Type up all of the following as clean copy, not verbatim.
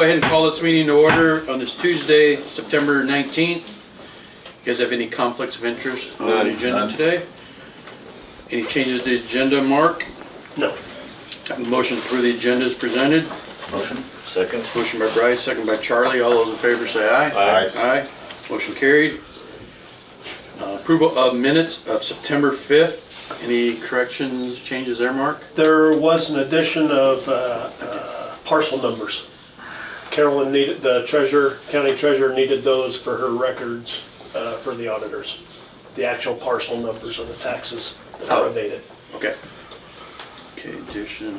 go ahead and call this meeting to order on this Tuesday, September 19th. You guys have any conflicts of interest on the agenda today? Any changes to the agenda, Mark? No. Motion to approve the agenda is presented. Motion. Second. Motion by Bryce, second by Charlie. All those in favor say aye. Aye. Aye. Motion carried. Approval of minutes of September 5th. Any corrections, changes there, Mark? There was an addition of parcel numbers. Carolyn needed, the treasurer, county treasurer needed those for her records for the auditors. The actual parcel numbers of the taxes that are abated. Okay. Okay, addition.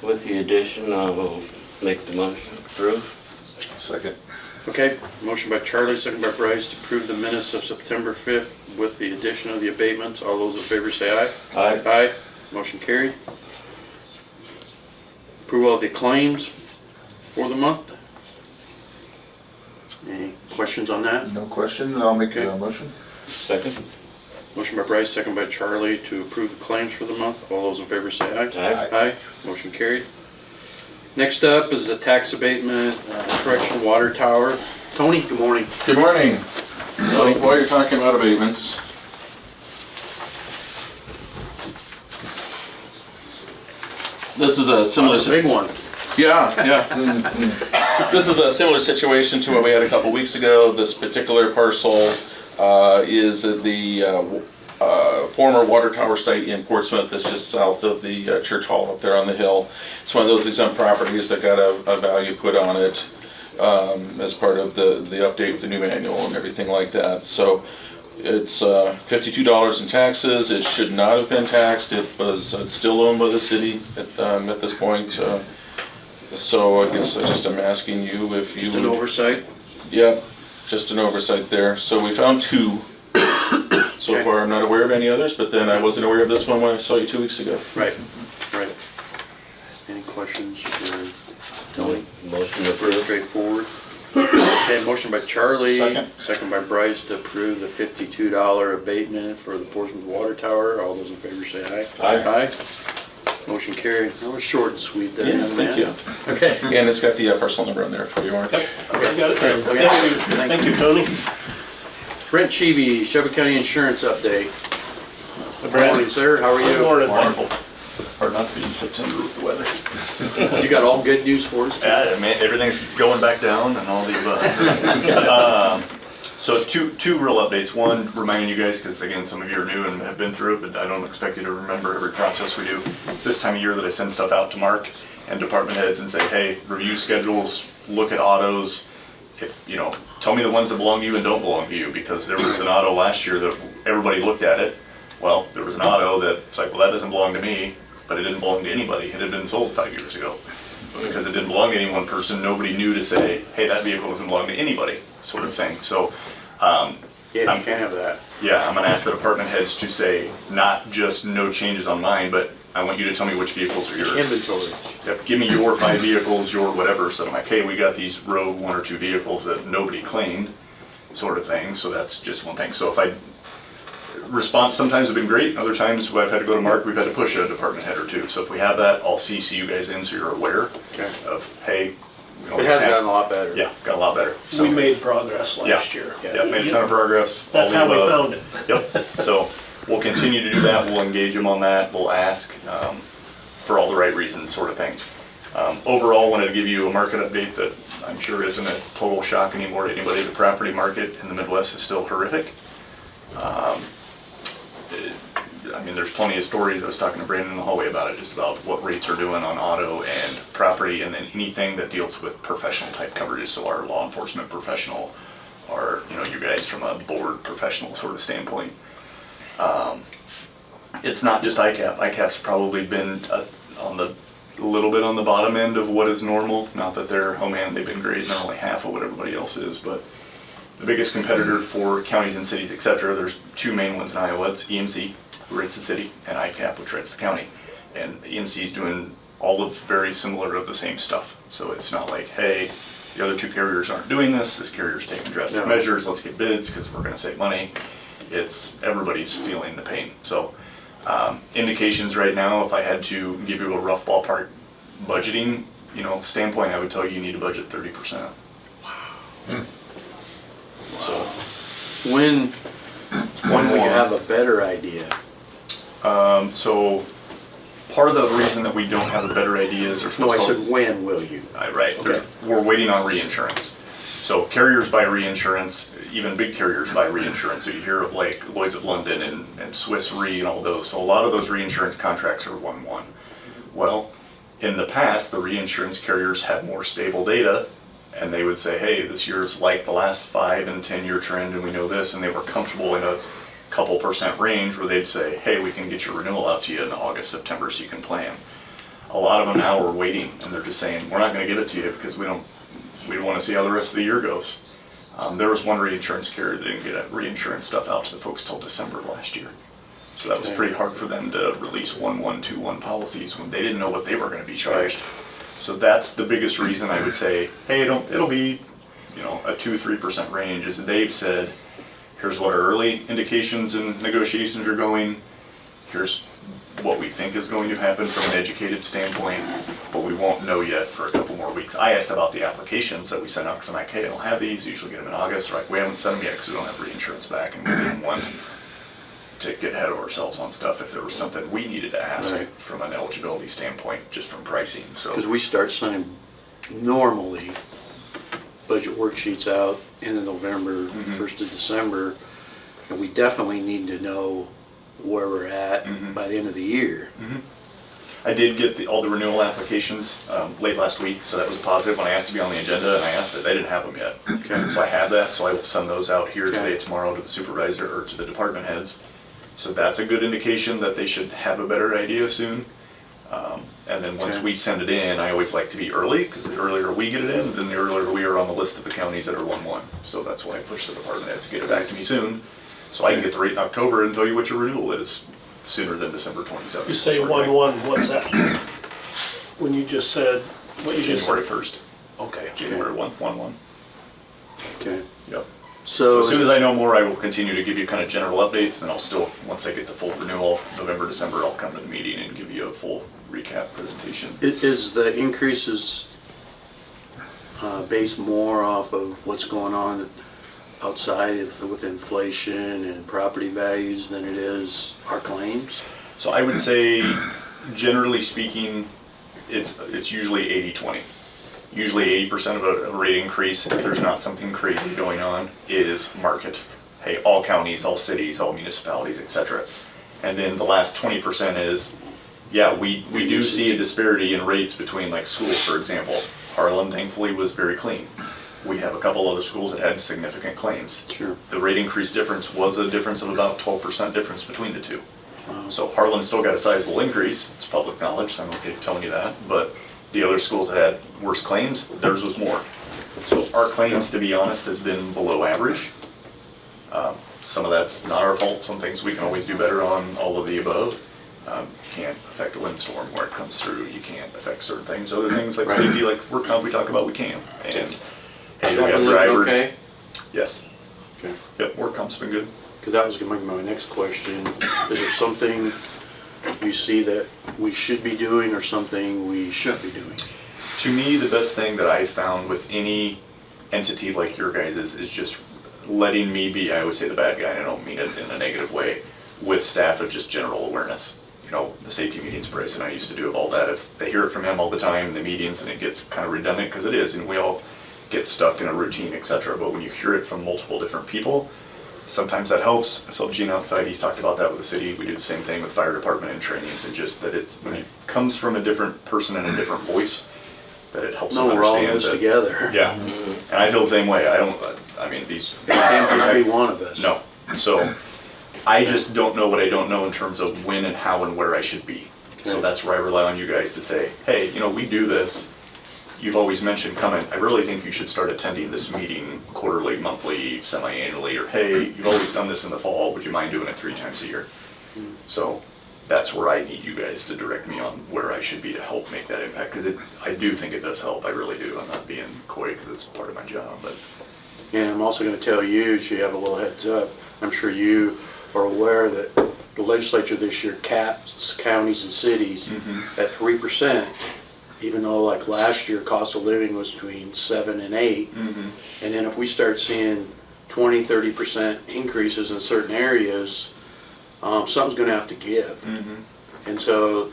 With the addition, I will make the motion to approve. Second. Okay, motion by Charlie, second by Bryce to approve the minutes of September 5th with the addition of the abatements. All those in favor say aye. Aye. Aye. Motion carried. Approval of the claims for the month. Any questions on that? No question, I'll make a motion. Second. Motion by Bryce, second by Charlie to approve the claims for the month. All those in favor say aye. Aye. Aye. Motion carried. Next up is the tax abatement, correction water tower. Tony, good morning. Good morning. So while you're talking about abatements, this is a similar. That's a big one. Yeah. This is a similar situation to what we had a couple weeks ago. This particular parcel is at the former water tower site in Portsmouth. It's just south of the church hall up there on the hill. It's one of those exempt properties that got a value put on it as part of the update with the new manual and everything like that. So it's $52 in taxes. It should not have been taxed. It's still owned by the city at this point. So I guess I just am asking you if you Just an oversight. Yeah, just an oversight there. So we found two. So far, I'm not aware of any others, but then I wasn't aware of this one when I saw you 2 weeks ago. Right, right. Any questions for Tony? Motion to approve. Straightforward. Okay, motion by Charlie. Second. By Bryce to approve the $52 abatement for the Portsmouth water tower. All those in favor say aye. Aye. Motion carried. That was short and sweet there. Yeah, thank you. Okay. And it's got the parcel number on there for you, Mark. Yep, I got it. Okay. Thank you, Tony. Brent Chevy, Shelby County Insurance Update. Good morning, sir. How are Good you? morning. Wonderful. Hard not to be in September with the weather. You got all good news for us? Yeah, man, everything's going back down and all the above. So two real updates. One, reminding you guys, because again, some of you are new and have been through it, but I don't expect you to remember every process we do. It's this time of year that I send stuff out to Mark and department heads and say, hey, review schedules, look at autos. If, you know, tell me the ones that belong to you and don't belong to you, because there was an auto last year that everybody looked at it. Well, there was an auto that it's like, well, that doesn't belong to me, but it didn't belong to anybody. It had been sold 5 years ago. Because it didn't belong to any one person, nobody knew to say, hey, that vehicle doesn't belong to anybody, sort of thing. So, Yeah, you can't have that. yeah, I'm gonna ask the department heads to say, not just no changes on mine, but I want you to tell me which vehicles are yours. Inventory. Yep, give me your 5 vehicles, your whatever, so I'm like, hey, we got these rogue 1 or 2 vehicles that nobody claimed, sort of thing, so that's just one thing. So if response sometimes have been great, other times I've had to go to Mark, we've had to push a department head or two. So if we have that, I'll CC you guys in so you're aware of, hey. It has gotten a lot better. Yeah, got a lot better. We made progress last year. Yeah, made a ton of progress. That's how we found it. Yep, so we'll continue to do that, we'll engage them on that, we'll ask for all the right reasons, sort of thing. Overall, wanted to give you a market update that I'm sure isn't a total shock anymore to anybody. The property market in the Midwest is still horrific. I mean, there's plenty of stories. I was talking to Brandon in the hallway about it, just about what rates are doing on auto and property, and then anything that deals with professional type coverages. So our law enforcement professional, or you guys from a board professional sort of standpoint. It's not just ICAP. ICAP's probably been a little bit on the bottom end of what is normal. Not that they're, oh man, they've been great and they're only half of what everybody else is, but the biggest competitor for counties and cities, etc. There's 2 main ones in Iowa. It's EMC, who rates the city, and ICAP, which rates the county. And EMC is doing all of very similar of the same stuff. So it's not like, hey, the other 2 carriers aren't doing this. This carrier's taking drastic measures. Let's get bids because we're going to save money. It's everybody's feeling the pain. So indications right now, if I had to give you a rough ballpark budgeting, standpoint, I would tell you need to budget 30%. So, When will you have a better idea? so part of the reason that we don't have a better idea is there's No, I what's said called- when will you? Right, we're waiting on reinsurance. So carriers buy reinsurance, even big carriers buy reinsurance. So you hear of like Lloyd's of London and Swiss Re and all those. So a lot of those reinsurance contracts are 1/1. Well, in the past, the reinsurance carriers had more stable data, and they would say, hey, this year's like the last 5 and 10-year trend, and we know this, and they were comfortable in a couple percent range where they'd say, hey, we can get your renewal out to you in August, September, so you can plan. A lot of them now are waiting, and they're just saying, we're not going to give it to you because we want to see how the rest of the year goes. There was one reinsurance carrier that didn't get reinsurance stuff out to the folks till December last year. So that was pretty hard for them to release 1/1, 2/1 policies when they didn't know what they were going to be charged. So that's the biggest reason I would say, hey, it'll be, a 2-3% range. As they've said, here's what our early indications and negotiations are going. Here's what we think is going to happen from an educated standpoint, but we won't know yet for a couple more weeks. I asked about the applications that we sent out because I'm like, hey, I don't have these. Usually get them in August. Like, we haven't sent them yet because we don't have reinsurance back, and we didn't want to get ahead of ourselves on stuff if there was something we needed to ask Right. from an eligibility standpoint, just from pricing. So Because we start sending normally budget worksheets out end of November, 1st of December, and we definitely need to know where we're at by the end of the year. I did get all the renewal applications late last week, so that was a positive. When I asked to be on the agenda and I asked it, they didn't have them yet. Okay. So I have that, so I will send those out here Okay. today, tomorrow to the supervisor or to the department heads. So that's a good indication that they should have a better idea soon. And then once Okay. we send it in, I always like to be early, because the earlier we get it in, then the earlier we are on the list of the counties that are 1/1. So that's why I push the department heads to get it back to me soon, so I can get the rate in October and tell you what your renewal is sooner than December 27th. You say 1/1, what's that? When you just said, what you just January said? 1st. Okay. January 1/1. Okay. Yep. So, As soon as I know more, I will continue to give you kind of general updates, and I'll still, once I get the full renewal, November, December, I'll come to the meeting and give you a full recap presentation. is the increases based more off of what's going on outside with inflation and property values than it is our claims? So I would say, generally speaking, it's usually 80-20. Usually 80% of a rate increase, if there's not something crazy going on, is market. Hey, all counties, all cities, all municipalities, etc. And then the last 20% is, yeah, we do see a disparity in rates between like schools, for example. Harlan thankfully was very clean. We have a couple other schools that had significant claims. Sure. The rate increase difference was a difference of about 12% difference between the two. So Harlan still got a sizable increase, it's public knowledge, I'm okay telling you that, but the other schools that had worse claims, theirs was more. So our claims, to be honest, has been below average. Some of that's not our fault, some things we can always do better on, all of the above. Can't affect a windstorm where it comes through, you can't affect certain things, other things like safety, like work comp we talk about, we can. And hey, we That have one looking drivers. okay? Yes, Okay. yep, work comp's been good. Because that was gonna be my next question. Is there something you see that we should be doing or something we shouldn't be doing? To me, the best thing that I've found with any entity like your guys is just letting me be, I always say the bad guy, and I don't mean it in a negative way, with staff of just general awareness. The safety meetings Bryce and I used to do of all that, if they hear it from him all the time, the meetings, and it gets kind of redundant, because it is, and we all get stuck in a routine, etc. But when you hear it from multiple different people, sometimes that helps. I saw Gene outside, he's talked about that with the city. We do the same thing with fire department and trainings, and just that when it comes from a different person and a different voice, that it helps them No, we're all in understand this that. together. Yeah, and I feel the same way. These. It can't just be one of us. No, so I just don't know what I don't know in terms of when and how and where I should be. So Okay. that's where I rely on you guys to say, hey, we do this. You've always mentioned coming. I really think you should start attending this meeting quarterly, monthly, semi-annually, or hey, you've always done this in the fall. Would you mind doing it 3 times a year? So that's where I need you guys to direct me on where I should be to help make that impact, because I do think it does help. I really do. I'm not being coy because it's part of my job, but And I'm also gonna tell you, so you have a little heads up, I'm sure you are aware that the legislature this year caps counties and cities at 3% even though like last year, cost of living was between 7 and 8. Mm-hmm. And then if we start seeing 20-30% increases in certain areas, something's gonna have to give. Mm-hmm. And so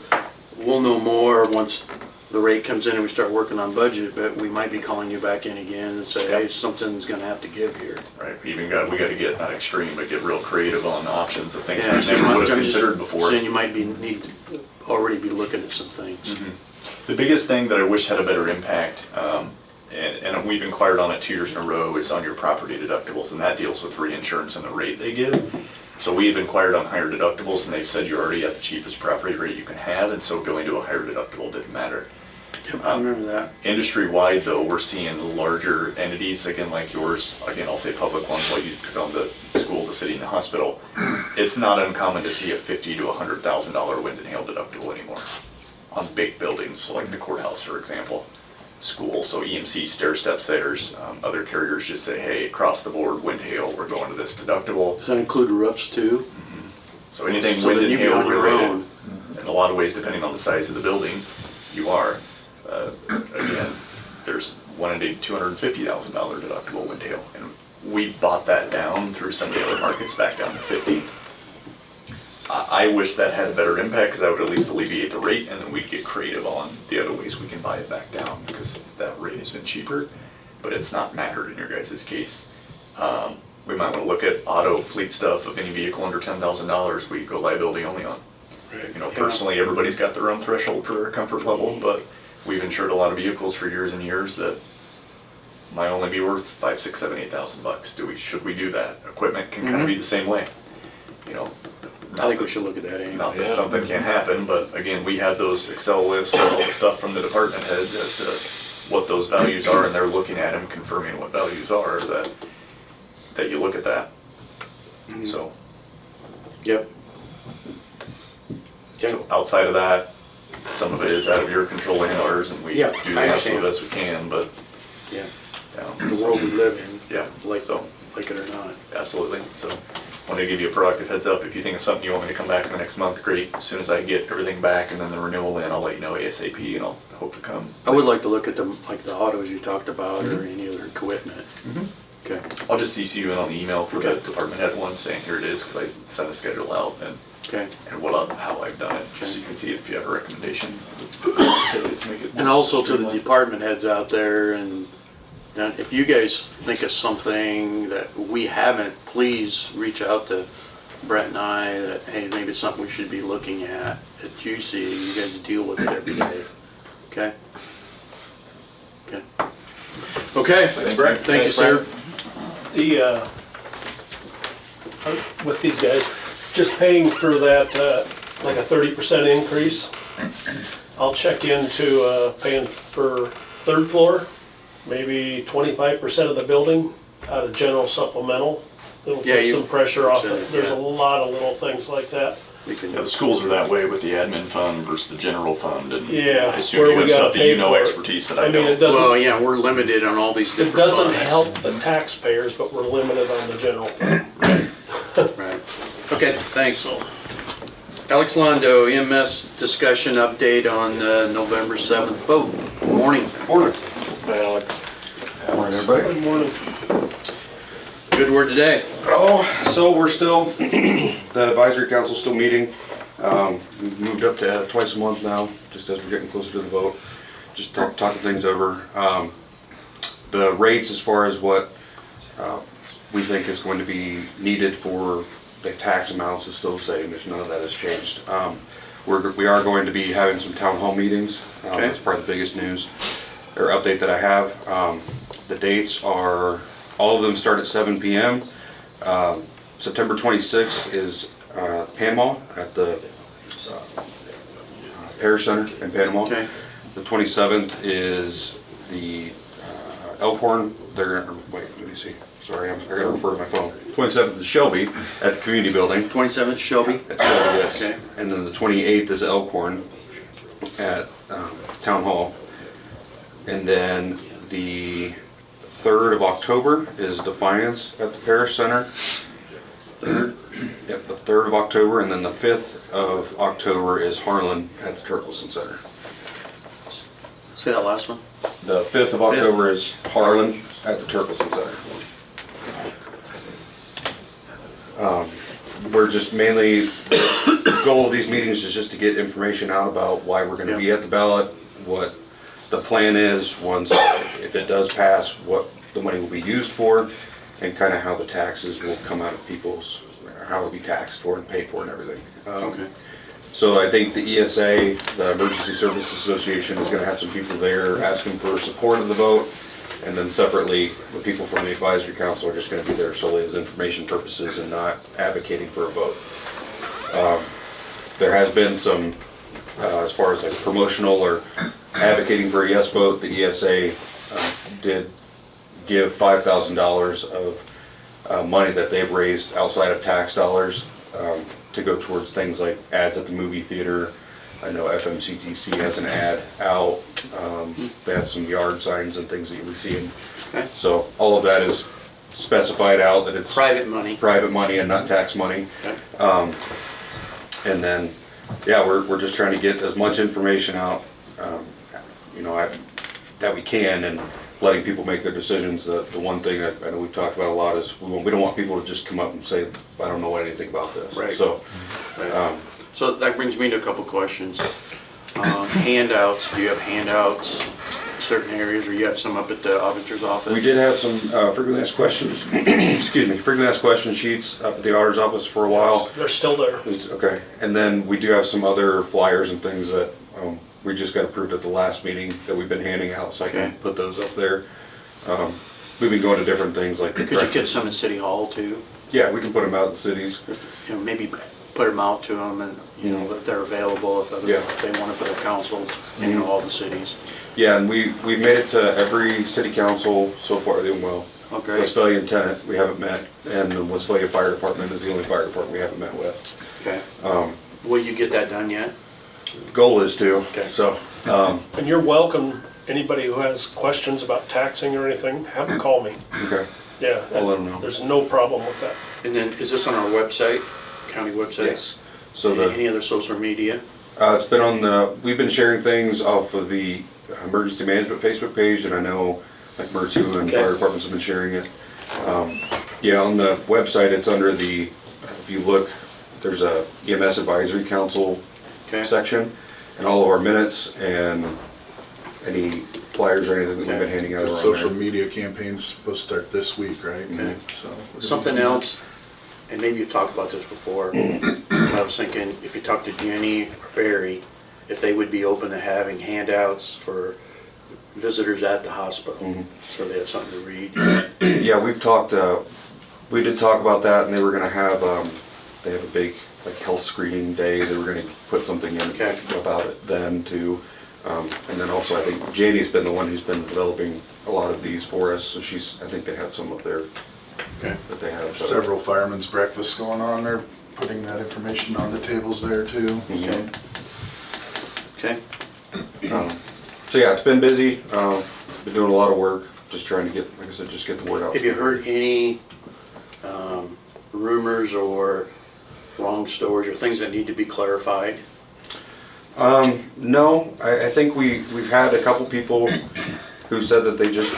we'll know more once the rate comes in and we start working on budget, but we might be calling you back in again and say, hey, something's gonna have to give here. Right, we got to get, not extreme, but get real creative on options of things Yeah, we so never would have I'm just considered before. saying you might need to already be looking at some things. The biggest thing that I wish had a better impact, and we've inquired on it 2 years in a row, is on your property deductibles, and that deals with reinsurance and the rate they give. So we've inquired on higher deductibles, and they've said you're already at the cheapest property rate you can have, and so going to a higher deductible didn't matter. Yep, I remember that. Industry-wide, though, we're seeing larger entities, again, like yours, again, I'll say public ones, like you could own the school, the city, and the hospital. It's not uncommon to see a $50,000 to $100,000 wind and hail deductible anymore on big buildings, like the courthouse, for example, school, so EMC stair steps theirs. Other carriers just say, hey, across the board, wind, hail, we're going to this deductible. Does that include roofs too? So anything So wind then and you'd be hail on your related, own. in a lot of ways, depending on the size of the building, you are. Again, there's one in a $250,000 deductible wind hail, and we bought that down through some of the other markets back down to 50. I wish that had a better impact, because that would at least alleviate the rate, and then we'd get creative on the other ways we can buy it back down, because that rate has been cheaper, but it's not mattered in your guys' case. We might want to look at auto fleet stuff of any vehicle under $10,000 we go liability only on. You know, personally, everybody's got their own threshold for their comfort level, but we've insured a lot of vehicles for years and years that might only be worth $5,000, $6,000, $7,000, $8,000. Should we do that? Equipment can kind of be the same way. You know, I think we should look at that anyway. not that something can't happen, but again, we have those Excel lists and all the stuff from the department heads as to what those values are, and they're looking at them, confirming what values are, that you look at that. So, Yep. Okay. so outside of that, some of it is out of your control and ours, and we Yeah, do the I absolute understand. best we can, but, Yeah. yeah. The world we live in, Yeah, like so, it or not. absolutely, so, wanted to give you a proactive heads up. If you think of something you want me to come back in the next month, great. As soon as I get everything back and then the renewal in, I'll let you know ASAP, and I'll hope to come. I would like to look at them, like the autos you talked about, or any other equipment. Okay. I'll just CC you in on the email for the Okay. department head one, saying here it is, because I sent a schedule out, Okay. and how I've done it, just so you can see it if you have a recommendation. to make it And more also to the streamlined. department heads out there, and if you guys think of something that we haven't, please reach out to Brett and I, that, hey, maybe it's something we should be looking at, that you see, you guys deal with it every day. Okay? Okay. Okay, Brett, thank you, sir. The, with these guys, just paying for that, like a 30% increase. I'll check into, paying for third floor, maybe 25% of the building out of general supplemental. It'll Yeah, put you- some pressure off yeah. it. There's a lot of little things like that. We can, Yeah, the schools are that way with the admin fund versus the general fund, and Yeah, I assume where you we have gotta stuff that pay you know for it. expertise that I I mean, don't. it doesn't, well, yeah, we're limited on all these different it doesn't funds. help the taxpayers, but we're limited on the general fund. Right. Okay, thanks. So, Alex Londo, EMS discussion update on November 7th vote. Morning. Morning. Hi, Alex. Morning, everybody. good morning. Good word today. Oh, so we're still, the advisory council's still meeting. We've moved up to twice a month now, just as we're getting closer to the vote. Just talking things over. The rates as far as what we think is going to be needed for the tax amounts is still the same. There's none of that has changed. We are going to be having some town hall meetings. Okay. That's probably the biggest news or update that I have. The dates are, all of them start at 7 p.m. September 26th is Panama at the Parish Center in Panama. Okay. The 27th is the Elkhorn. Wait, let me see. Sorry, I gotta refer to my phone. 27th is Shelby at the community building. 27th Shelby. At Shelby, yes. Okay. And then the 28th is Elkhorn at Town Hall. And then the 3rd of October is Defiance at the Parish Center. Yep, the 3rd of October, and then the 5th of October is Harlan at the Turkleson Center. Say that last one. The 5th of October is Harlan at the Turkleson Center. We're just mainly, the goal of these meetings is just to get information out about why we're gonna be at the ballot, what the plan is, once, if it does pass, what the money will be used for, and kind of how the taxes will come out of people's, how it'll be taxed for and paid for and everything. Okay. So I think the ESA, the Emergency Services Association, is gonna have some people there asking for support of the vote. And then separately, the people from the advisory council are just gonna be there solely as information purposes and not advocating for a vote. There has been some, as far as like promotional or advocating for a yes vote, the ESA did give $5,000 of money that they've raised outside of tax dollars to go towards things like ads at the movie theater. I know FMCTC has an ad out. They have some yard signs and things that you'll be seeing. Okay. So all of that is specified out that it's Private money. private money and not tax money. Okay. And then, yeah, we're just trying to get as much information out, you know, that we can, and letting people make their decisions. The one thing that I know we've talked about a lot is we don't want people to just come up and say, I don't know anything about this. Right. So, Right. So that brings me to a couple questions. Handouts, do you have handouts in certain areas, or you have some up at the auditor's office? we did have some frequently asked questions, excuse me, frequently asked question sheets up at the auditor's office for a while. They're still there. Okay, and then we do have some other flyers and things that we just got approved at the last meeting that we've been handing out, so I can Okay. put those up there. We've been going to different things like. Could you get some in City Hall too? Yeah, we can put them out in the cities. You know, maybe put them out to them, and, you know, if they're available, Yeah. if they want it for their councils, and, you know, all the cities. Yeah, and we've made it to every city council so far, well, Okay. Westphalia and Tenant, we haven't met, and the Westphalia Fire Department is the only fire department we haven't met with. Okay. Will you get that done yet? Goal is to, Okay. so, And you're welcome, anybody who has questions about taxing or anything, have them call me. okay. Yeah. I'll let 'em know. There's no problem with that. And then, is this on our website, county website? Yes. So the. Any other social media? It's been on the, we've been sharing things off of the emergency management Facebook page, and I know like emergency and Okay. fire departments have been sharing it. Yeah, on the website, it's under the, if you look, there's a EMS Advisory Council Okay. section, and all of our minutes and any flyers or anything that we've been handing out The are on social there. media campaign's supposed to start this week, right? Okay. So we're gonna Something be- else, and maybe you've talked about this before, I was thinking, if you talk to Jenny or Barry, if they would be open to having handouts for visitors at the hospital, so they have something to read. Yeah, we've talked, we did talk about that, and they were gonna have, they have a big, like, health screening day, they were gonna put something in Okay. about it then too. And then also, I think Janie's been the one who's been developing a lot of these for us, so I think they have some up there Okay. that they have. Several firemen's breakfasts going on, they're putting that information on the tables there too. Mhm. Okay, So yeah, it's been busy, been doing a lot of work, just trying to get, like I said, just get the word out. have you heard any rumors or wrong stories or things that need to be clarified? No, I think we've had a couple people who said that they just,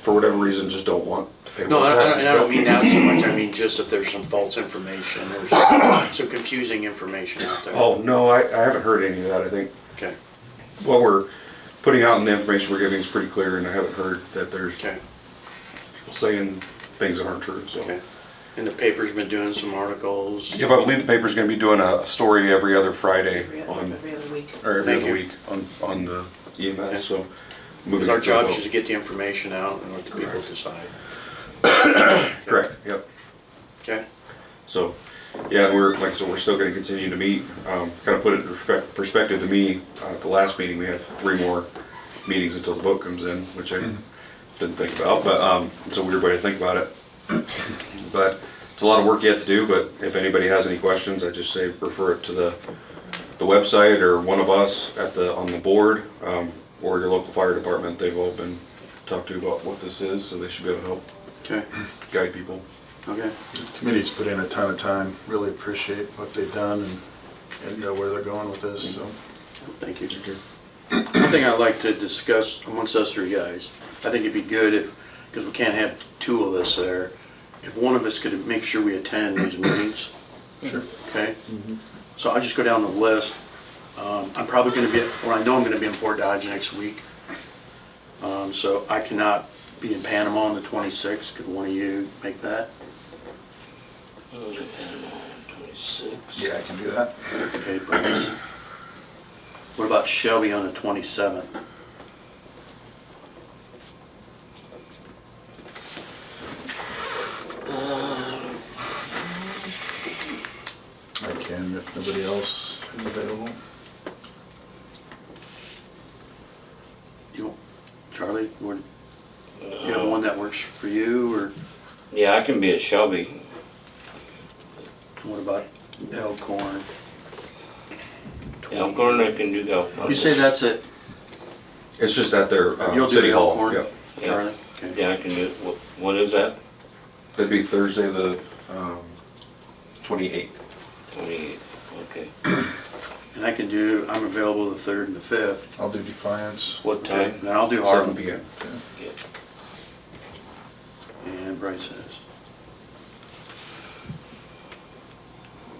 for whatever reason, just don't want to pay No, more I taxes. don't mean that so much, I mean just if there's some false information or some confusing information out there. Oh, no, I haven't heard any of that. I think Okay, what we're putting out and the information we're giving is pretty clear, and I haven't heard that there's okay, people saying things that aren't true, so. okay. And the paper's been doing some articles? Yeah, but I believe the paper's gonna be doing a story every other Friday on, Every other week. or every Thank other you. week on the EMS, Okay. so. Because our it to job a is vote. to get the information out and let the people decide. Correct, yep. Okay, So, yeah, like I said, we're still gonna continue to meet. Kind of put it in perspective to me, at the last meeting, we have 3 more meetings until the vote comes in, which I didn't think about, but, it's a weird way to think about it. But it's a lot of work yet to do, but if anybody has any questions, I just say refer it to the website or one of us on the board, or your local fire department. They've all been talked to about what this is, so they should be able to help okay, guide people. okay. The committee's put in a ton of time, really appreciate what they've done and know where they're going with this, so. Thank you. one thing I'd like to discuss amongst us three guys, I think it'd be good if, because we can't have two of us there, if one of us could make sure we attend these meetings. Sure. Okay? So I'll just go down the list. I'm probably gonna be, or I know I'm gonna be in Fort Dodge next week. So I cannot be in Panama on the 26th. Could one of you make that? 26. Yeah, I can do that. Okay, Bryce. What about Shelby on the 27th? I can if nobody else is available. You, Charlie, you have one that works for you, or Yeah, I can be at Shelby. what about Elkhorn? Elkhorn, I can do Elkhorn. You say that's it? It's just at their You'll do city hall. Elkhorn? Yep. Charlie? Okay. Yeah, I can do it. What is that? That'd be Thursday the 28th. 28th, okay. And I can do, I'm available the 3rd and the 5th. I'll do Defiance. What time? And I'll do 7 Harlan. p.m. Yeah. And Bryce says.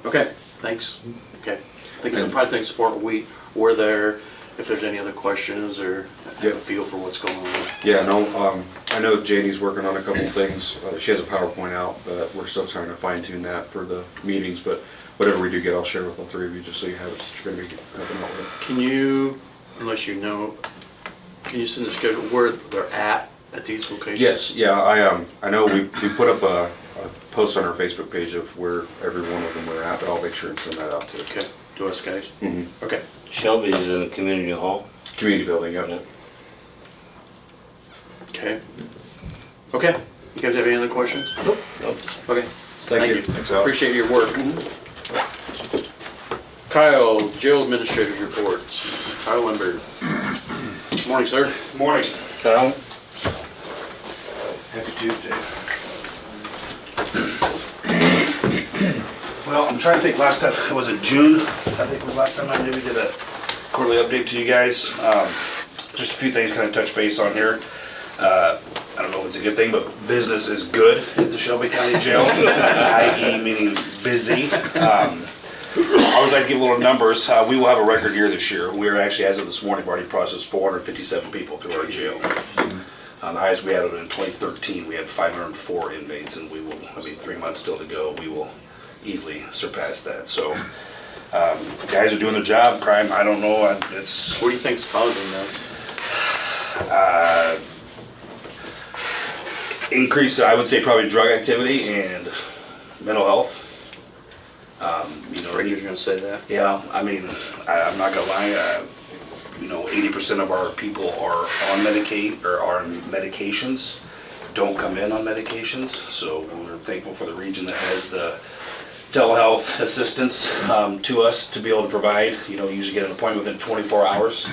Okay, thanks. Okay. I think it's probably thanks support. We're there. If there's any other questions or have a Yep. feel for what's going on. Yeah, no, I know Janie's working on a couple of things. She has a PowerPoint out, but we're still trying to fine tune that for the meetings. But whatever we do get, I'll share with all three of you just so you have it. You're gonna be helping out with it. Can you, unless you know, can you send the schedule where they're at these locations? Yes, yeah, I know we put up a post on our Facebook page of where every one of them are at, but I'll make sure and send that out to Okay, to us guys? Mhm. Okay. Shelby's in the community hall. community building. Yep. Yeah. Okay. Okay. You guys have any other questions? Nope. Okay. Thank you. Thanks, Al. Appreciate your work. Kyle, jail administrators reports. Kyle Lindberg. Morning, sir. Morning. Kyle? Happy Tuesday. Well, I'm trying to think, last time, was it June? I think was last time I maybe did a quarterly update to you guys. Just a few things kind of touch base on here. I don't know if it's a good thing, but business is good at the Shelby County Jail, i.e. meaning busy. I always like to give a little numbers. We will have a record year this year. We are actually, as of this morning, we've already processed 457 people through our jail. The highest we had it in 2013, we had 504 inmates, and we will, 3 months still to go, we will easily surpass that. So, guys are doing their job. Crime, I don't know, it's What do you think's causing this? increase, I would say probably drug activity and mental health. You know, You're gonna say that? yeah, I'm not gonna lie, 80% of our people are on Medicaid or are on medications, don't come in on medications, so we're thankful for the region that has the telehealth assistance to us to be able to provide, usually get an appointment within 24 hours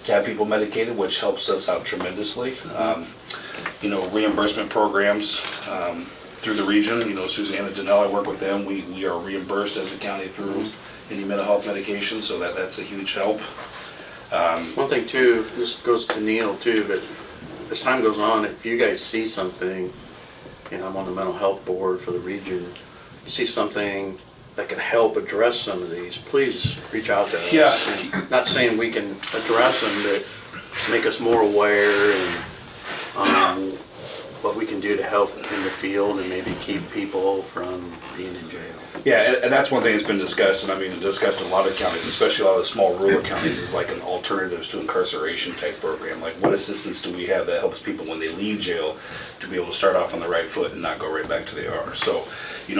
to have people medicated, which helps us out tremendously. Reimbursement programs through the region, Susanna and Janelle, I work with them, we are reimbursed as a county through any mental health medication, so that's a huge help. One thing too, this goes to Neil too, but as time goes on, if you guys see something, and I'm on the mental health board for the region, you see something that can help address some of these, please reach out to us. Yeah. And not saying we can address them, but make us more aware and what we can do to help in the field and maybe keep people from being in jail. Yeah, and that's one thing that's been discussed, and discussed in a lot of counties, especially a lot of the small rural counties, is like an alternatives to incarceration type program. Like, what assistance do we have that helps people when they leave jail to be able to start off on the right foot and not go right back to the R? So,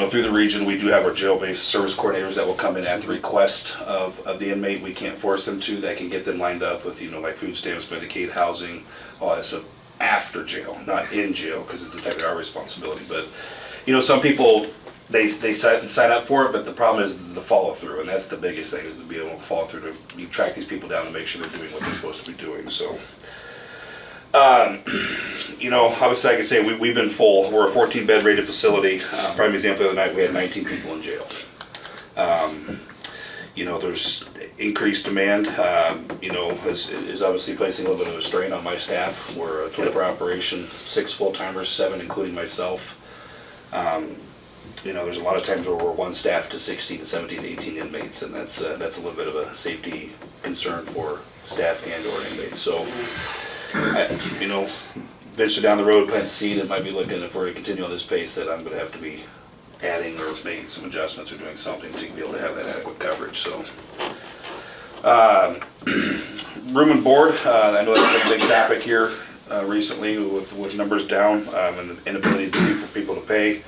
through the region, we do have our jail-based service coordinators that will come in at the request of the inmate. We can't force them to. That can get them lined up with, like food stamps, Medicaid, housing, all that stuff after jail, not in jail, because it's technically our responsibility. But, some people, they sign up for it, but the problem is the follow through, and that's the biggest thing, is to be able to follow through, to track these people down and make sure they're doing what they're supposed to be doing. So, obviously, like I say, we've been full. We're a 14-bed rated facility. Prime example, the other night we had 19 people in jail. increased demand, is obviously placing a little bit of a strain on my staff. We're a 24 operation, 6 full-timers, 7 including myself. There's a lot of times where we're one staff to 16 to 17 to 18 inmates, and that's a little bit of a safety concern for staff and or inmates. So, eventually down the road, plant the seed, it might be looking, if we're to continue on this pace, that I'm gonna have to be adding or making some adjustments or doing something to be able to have that adequate coverage, so. Room and board, I know that's been a big topic here recently with numbers down and the inability for people to pay.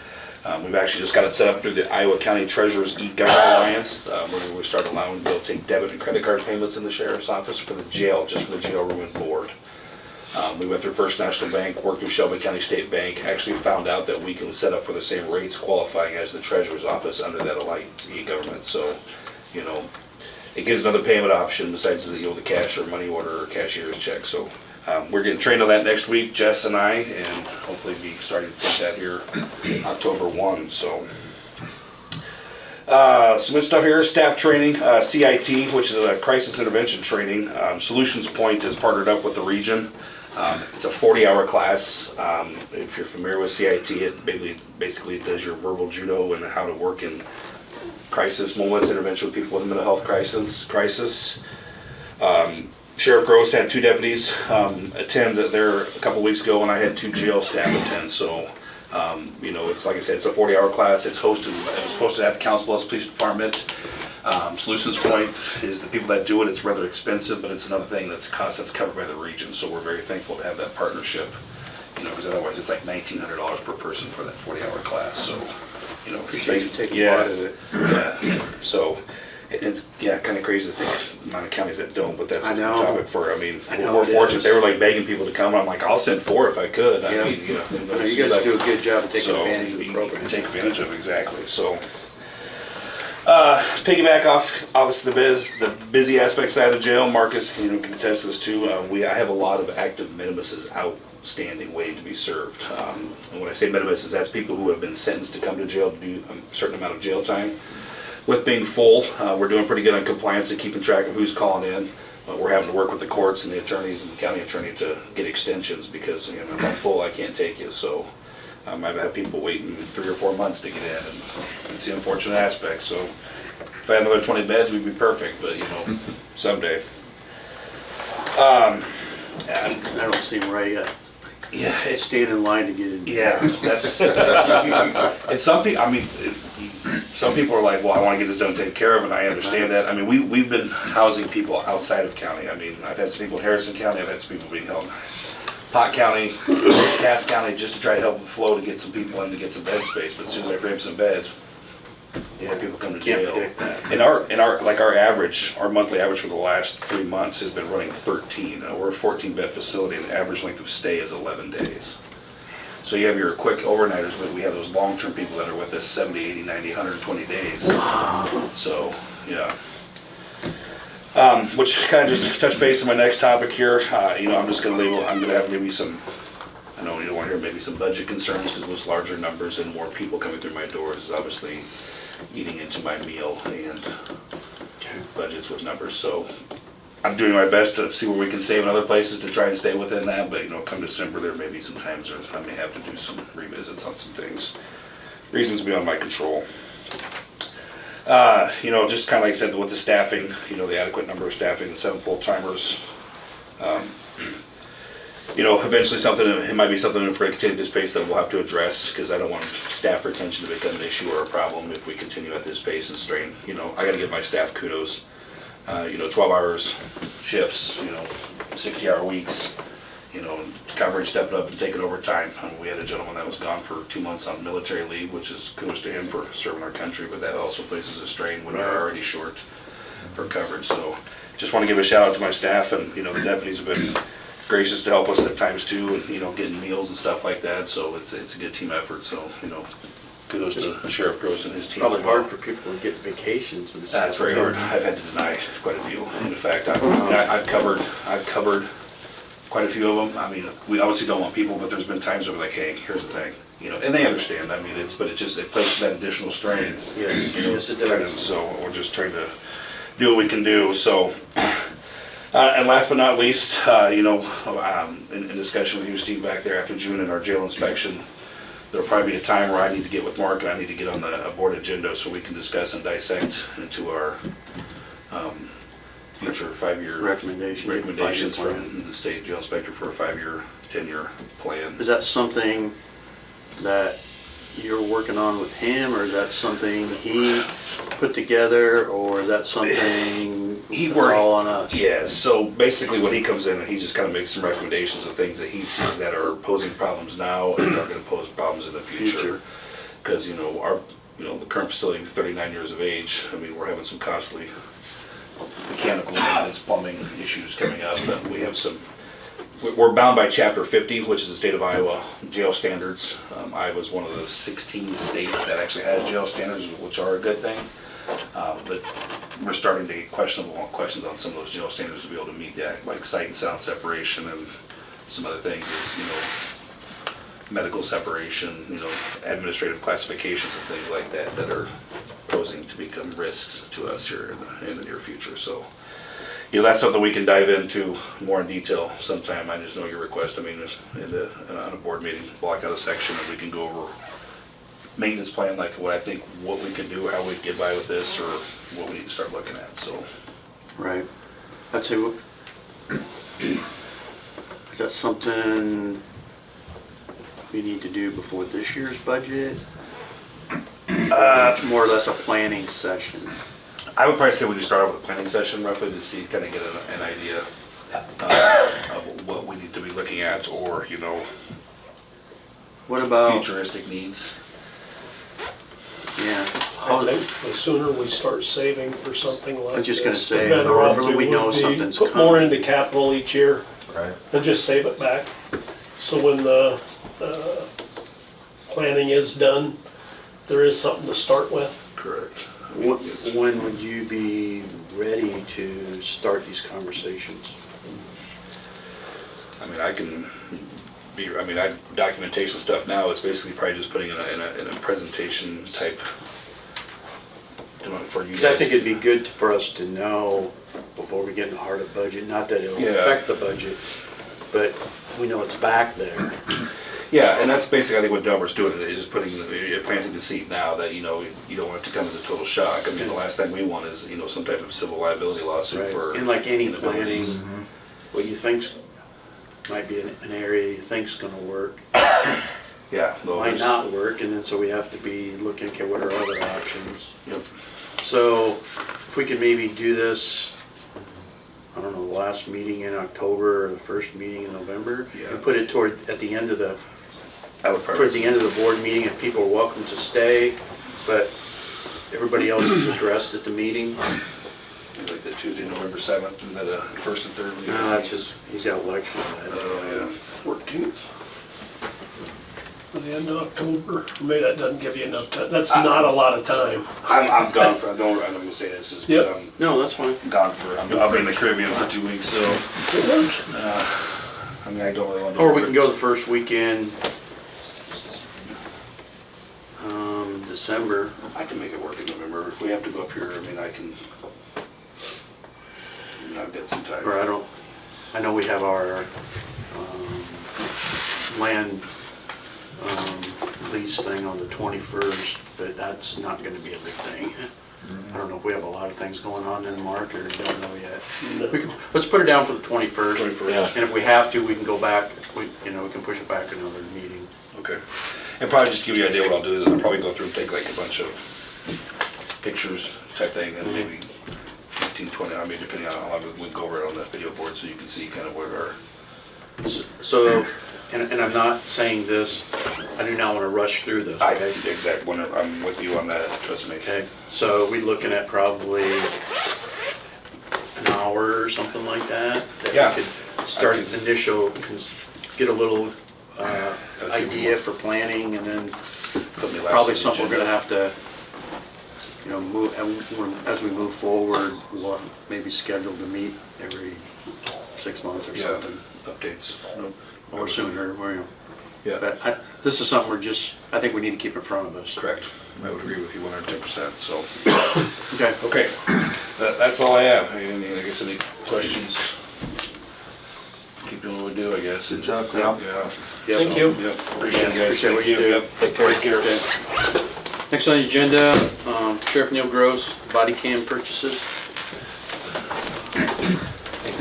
We've actually just got it set up through the Iowa County Treasurer's e-Government Alliance, where we start allowing people to take debit and credit card payments in the sheriff's office for the jail, just for the jail room and board. We went through First National Bank, worked with Shelby County State Bank, actually found out that we can set up for the same rates qualifying as the Treasurer's office under that Alliance e-Government. So, it gives another payment option besides the cash or money order or cashier's check. So we're getting trained on that next week, Jess and I, and hopefully be starting to take that here October 1. So some good stuff here, staff training, CIT, which is a crisis intervention training. Solutions Point has partnered up with the region. It's a 40-hour class. If you're familiar with CIT, it basically does your verbal judo and how to work in crisis moments, intervention with people with mental health crisis. Sheriff Gross had 2 deputies attend there a couple weeks ago, and I had 2 jail staff attend. So, it's like I said, it's a 40-hour class. It was hosted at the Council Bluffs Police Department. Solutions Point is the people that do it. It's rather expensive, but it's another thing that's covered by the region. So we're very thankful to have that partnership. Because otherwise it's like $1,900 per person for that 40-hour class. So. Appreciate you taking part of it. Yeah. So it's kind of crazy to think the amount of counties that don't, but that's a topic for. We're fortunate. They were like begging people to come. I'm like, I'll send 4 if I could. You guys do a good job of taking advantage of the program. Take advantage of it, exactly. So. Piggyback off obviously the busy aspect side of the jail. Marcus can attest to this too. I have a lot of active minimuses outstanding waiting to be served. And when I say minimuses, that's people who have been sentenced to come to jail to do a certain amount of jail time. With being full, we're doing pretty good on compliance and keeping track of who's calling in. We're having to work with the courts and the attorneys and the county attorney to get extensions because if I'm full, I can't take you. So. I've had people waiting 3 or 4 months to get in, and it's the unfortunate aspect. So, if I had another 20 beds, we'd be perfect. But someday. I don't seem right yet. Yeah, It's staying in line to get in. Yeah, that's. And some people, some people are like, well, I want to get this done and taken care of, and I understand that. We've been housing people outside of county. I've had some people in Harrison County. I've had some people being held. Pot County, Cass County, just to try to help the flow to get some people in to get some bed space. But as soon as I frame some beds, more people come to jail. And our average, our monthly average for the last 3 months has been running 13. We're a 14-bed facility, and the average length of stay is 11 days. So you have your quick overnighters, but we have those long-term people that are with us 70, 80, 90, 120 days. So, yeah. Which kind of just touch base on my next topic here. I'm just going to have maybe some, I know you don't want to hear maybe some budget concerns because those larger numbers and more people coming through my doors is obviously eating into my meal and budgets with numbers. So I'm doing my best to see where we can save in other places to try and stay within that. But come December, there may be some times where I may have to do some revisits on some things. Reasons beyond my control. Just kind of like I said with the staffing, the adequate number of staffing, the 7 full-timers. Eventually it might be something if we're going to continue this pace that we'll have to address because I don't want staff retention to become an issue or a problem if we continue at this pace and strain. I got to give my staff kudos. 12 hours shifts, 60-hour weeks, coverage stepping up and taking over time. We had a gentleman that was gone for 2 months on military leave, which is kudos to him for serving our country, but that also places a strain when you're already short for coverage. So just want to give a shout out to my staff, and the deputies have been gracious to help us at times too, and getting meals and stuff like that. So it's a good team effort. So kudos to Sheriff Gross and his team. Probably hard for people to get vacations and stuff. That's very hard. I've had to deny quite a few. In fact, I've covered quite a few of them. We obviously don't want people, but there's been times where we're like, hey, here's the thing, and they understand. It places that additional strain. Yes, it does. So we're just trying to do what we can do, so. And last but not least, in discussion with you, Steve, back there after June and our jail inspection, there'll probably be a time where I need to get with Mark and I need to get on a board agenda so we can discuss and dissect into our future 5-year recommendations from the state jail inspector for a 5-year, 10-year plan. Is that something that you're working on with him, or is that something he put together, or is that something that's all on us? Yeah, so basically when he comes in and he just kind of makes some recommendations of things that he sees that are posing problems now and are going to pose problems in the future. Because, the current facility, 39 years of age, I mean, we're having some costly mechanical maintenance, plumbing issues coming up, but we have we're bound by Chapter 50, which is the state of Iowa jail standards. Iowa is one of the 16 states that actually has jail standards, which are a good thing. But we're starting to get questions on some of those jail standards to be able to meet that, like sight and sound separation and some other things, medical separation, administrative classifications and things like that that are posing to become risks to us here in the near future. So, that's something we can dive into more in detail sometime. I just know your request. I mean, on a board meeting, block out a section and we can go over maintenance plan, like what we can do, how we get by with this, or what we need to start looking at. So, Right. I'd say, is that something we need to do before this year's budget? It's more or less a planning session. I would probably say we just start off with a planning session roughly to see, kind of get an idea of what we need to be looking at, or What about, futuristic needs. yeah, I think the sooner we start saving for something like this. I was just gonna the say, better the off earlier we know would be. something's Put more coming. into capital each year Right. and just save it back. So when the planning is done, there is something to start with. Correct. when would you be ready to start these conversations? I mean, documentation stuff now, it's basically probably just putting in a presentation type for you Because I guys. think it'd be good for us to know before we get in the heart of budget, not that it'll Yeah. affect the budget, but we know it's back there. Yeah, and that's basically, I think, what Delmer's doing, is just planting the seed now that, you don't want it to come as a total shock. I mean, the last thing we want is, some type of civil liability lawsuit Right. for And like any inabilities. planning, what you think's, might be an area you think's gonna work, Yeah. no, might there's- not work, and then so we have to be looking, okay, what are other options? Yep. So if we could maybe do this, I don't know, the last meeting in October or the first meeting in November? Yeah. And put it at the end of I would probably. towards the end of the board meeting, and people are welcome to stay, but everybody else is addressed at the meeting. Like the Tuesday, November 7th, and then first and third. No, that's just, he's got election. Oh, 14th. By the end of October. Maybe that doesn't give you enough time. That's not a lot of time. I'm gone for, I'm gonna say this is, Yep. because No, that's fine. I'm gone for, I'll be in the Caribbean for 2 weeks, so, I don't really want to. Or we can go the first weekend, December. I can make it work in November. If we have to go up here, I've got some time. Or I know we have our land lease thing on the 21st, but that's not gonna be a big thing. I don't know if we have a lot of things going on in Mark, or don't know yet. Let's put it down for the 21st. 21st. And if we have to, we can go back, we can push it back another meeting. Okay. And probably just to give you an idea, what I'll do is I'll probably go through and take like a bunch of pictures type thing, and maybe 15, 20, I mean, depending on how long we can go over it on the video board, so you can see kind of where our. So, and I'm not saying this, I do not want to rush through this, okay? Exactly, I'm with you on that, trust me. Okay, so we're looking at probably an hour or something like that. Yeah. We could start the initial, get a little Let's see. idea for planning, and then Put me last probably on the something we're agenda. gonna have to, move, and as we move forward, we'll maybe schedule to meet every 6 months or Yeah, something, updates. Nope. or sooner, Yeah, but this is something I think we need to keep in front of us. correct. I would agree with you 110%, so. Okay. Okay, That's all I have. I guess any questions? Keep doing what we do, I guess. Good job, Cal. Yeah. Yep. Thank you. Yep. Appreciate it, guys. Appreciate what you do. Yep. Take care. Take care. Okay. Next on the agenda, Sheriff Neil Gross, body cam purchases.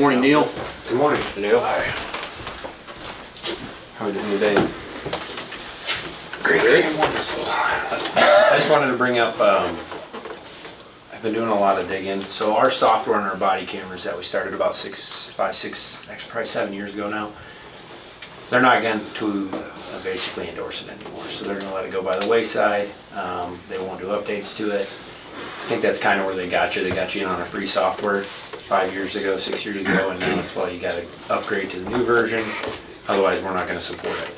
Morning, Neil. Good morning. Neil? How are you doing today? Great. Wonderful. I just wanted to bring up, I've been doing a lot of digging. So our software on our body cameras that we started about 5, 6, actually probably 7 years ago now, they're not going to basically endorse it anymore. So they're going to let it go by the wayside. They won't do updates to it. I think that's kind of where they got you. They got you in on a free software 5 years ago, 6 years ago, and now it's, well, you got to upgrade to the new version. Otherwise, we're not going to support it.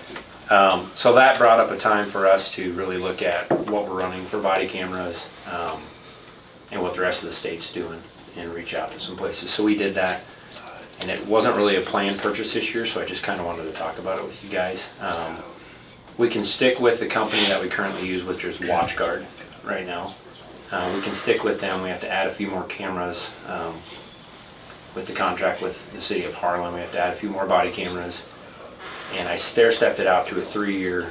So that brought up a time for us to really look at what we're running for body cameras and what the rest of the state's doing and reach out to some places. So we did that, and it wasn't really a planned purchase this year, so I just kind of wanted to talk about it with you guys. We can stick with the company that we currently use, which is WatchGuard right now. We can stick with them. We have to add a few more cameras with the contract with the city of Harlan. We have to add a few more body cameras. And I stair-stepped it out to a 3-year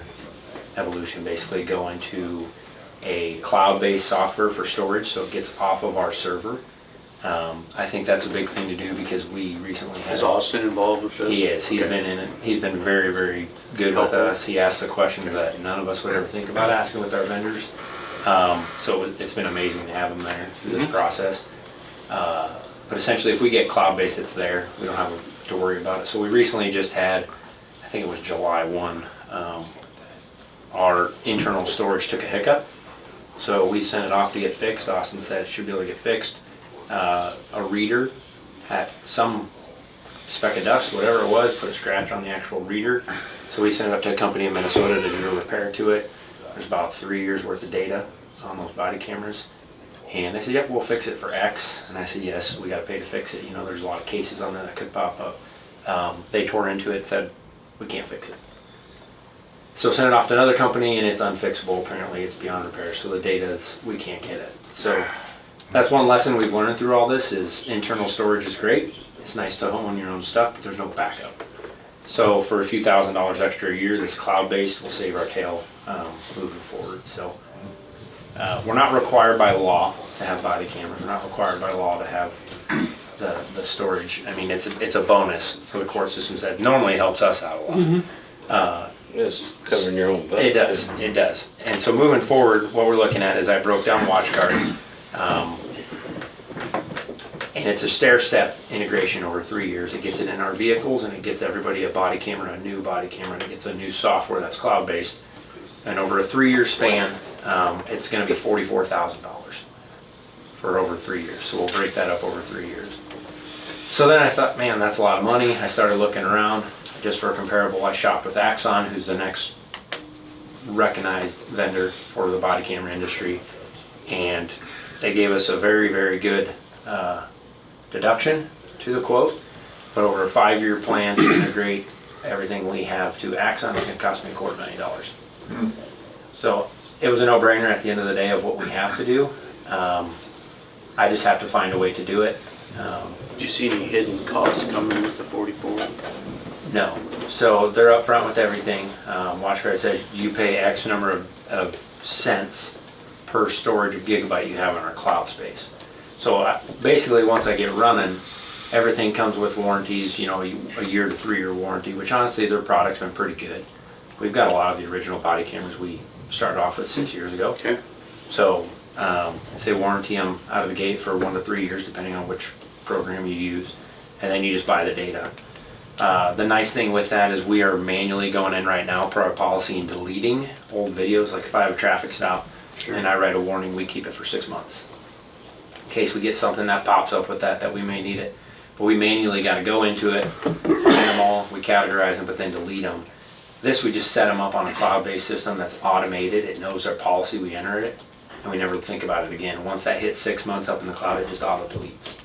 evolution, basically going to a cloud-based software for storage, so it gets off of our server. I think that's a big thing to do because we recently had... Is Austin involved with this? He is. He's been in it. He's been very, very good with us. He asks the questions that none of us would ever think about asking with our vendors. So it's been amazing to have him there through this process. But essentially, if we get cloud-based, it's there. We don't have to worry about it. So we recently just had, I think it was July 1, our internal storage took a hiccup. So we sent it off to get fixed. Austin said it should be able to get fixed. A reader had some speck of dust, whatever it was, put a scratch on the actual reader. So we sent it up to a company in Minnesota to do a repair to it. There's about 3 years worth of data on those body cameras. And they said, yep, we'll fix it for X. And I said, yes, we got to pay to fix it. You know, there's a lot of cases on there that could pop up. They tore into it, said, we can't fix it. So sent it off to another company, and it's unfixable. Apparently, it's beyond repair. So the data is, we can't get it. So that's one lesson we've learned through all this is internal storage is great. It's nice to own your own stuff, but there's no backup. So for a few $1,000s extra a year, this cloud-based will save our tail moving forward. So we're not required by law to have body cameras. We're not required by law to have the storage. I mean, it's a bonus for the court system that normally helps us out a lot. It's covering your own butt. It does, it does. And so moving forward, what we're looking at is I broke down WatchGuard. And it's a stair-step integration over 3 years. It gets it in our vehicles and it gets everybody a body camera, a new body camera, and it gets a new software that's cloud-based. And over a 3-year span, it's gonna be $44,000 for over 3 years. So we'll break that up over 3 years. So then I thought, man, that's a lot of money. I started looking around. Just for a comparable, I shopped with Axon, who's the next recognized vendor for the body camera industry. And they gave us a very, very good deduction to the quote. But over a 5-year plan to integrate everything we have to Axon, it's gonna cost me $250,000. So it was a no-brainer at the end of the day of what we have to do. I just have to find a way to do it. Did you see any hidden costs coming with the 44? No. So they're upfront with everything. WatchGuard says you pay X number of cents per storage of gigabyte you have in our cloud space. So basically once I get running, everything comes with warranties, you know, a year to 3-year warranty, which honestly their product's been pretty good. We've got a lot of the original body cameras we started off with 6 years ago. Okay. So if they warranty them out of the gate for 1 to 3 years, depending on which program you use, and then you just buy the data. The nice thing with that is we are manually going in right now per our policy and deleting old videos. Like if I have a traffic stop and I write a warning, we keep it for 6 months. In case we get something that pops up with that we may need it. But we manually got to go into it, find them all, we categorize them, but then delete them. This, we just set them up on a cloud-based system that's automated. It knows our policy, we enter it, and we never think about it again. Once that hits 6 months up in the cloud, it just auto-deletes.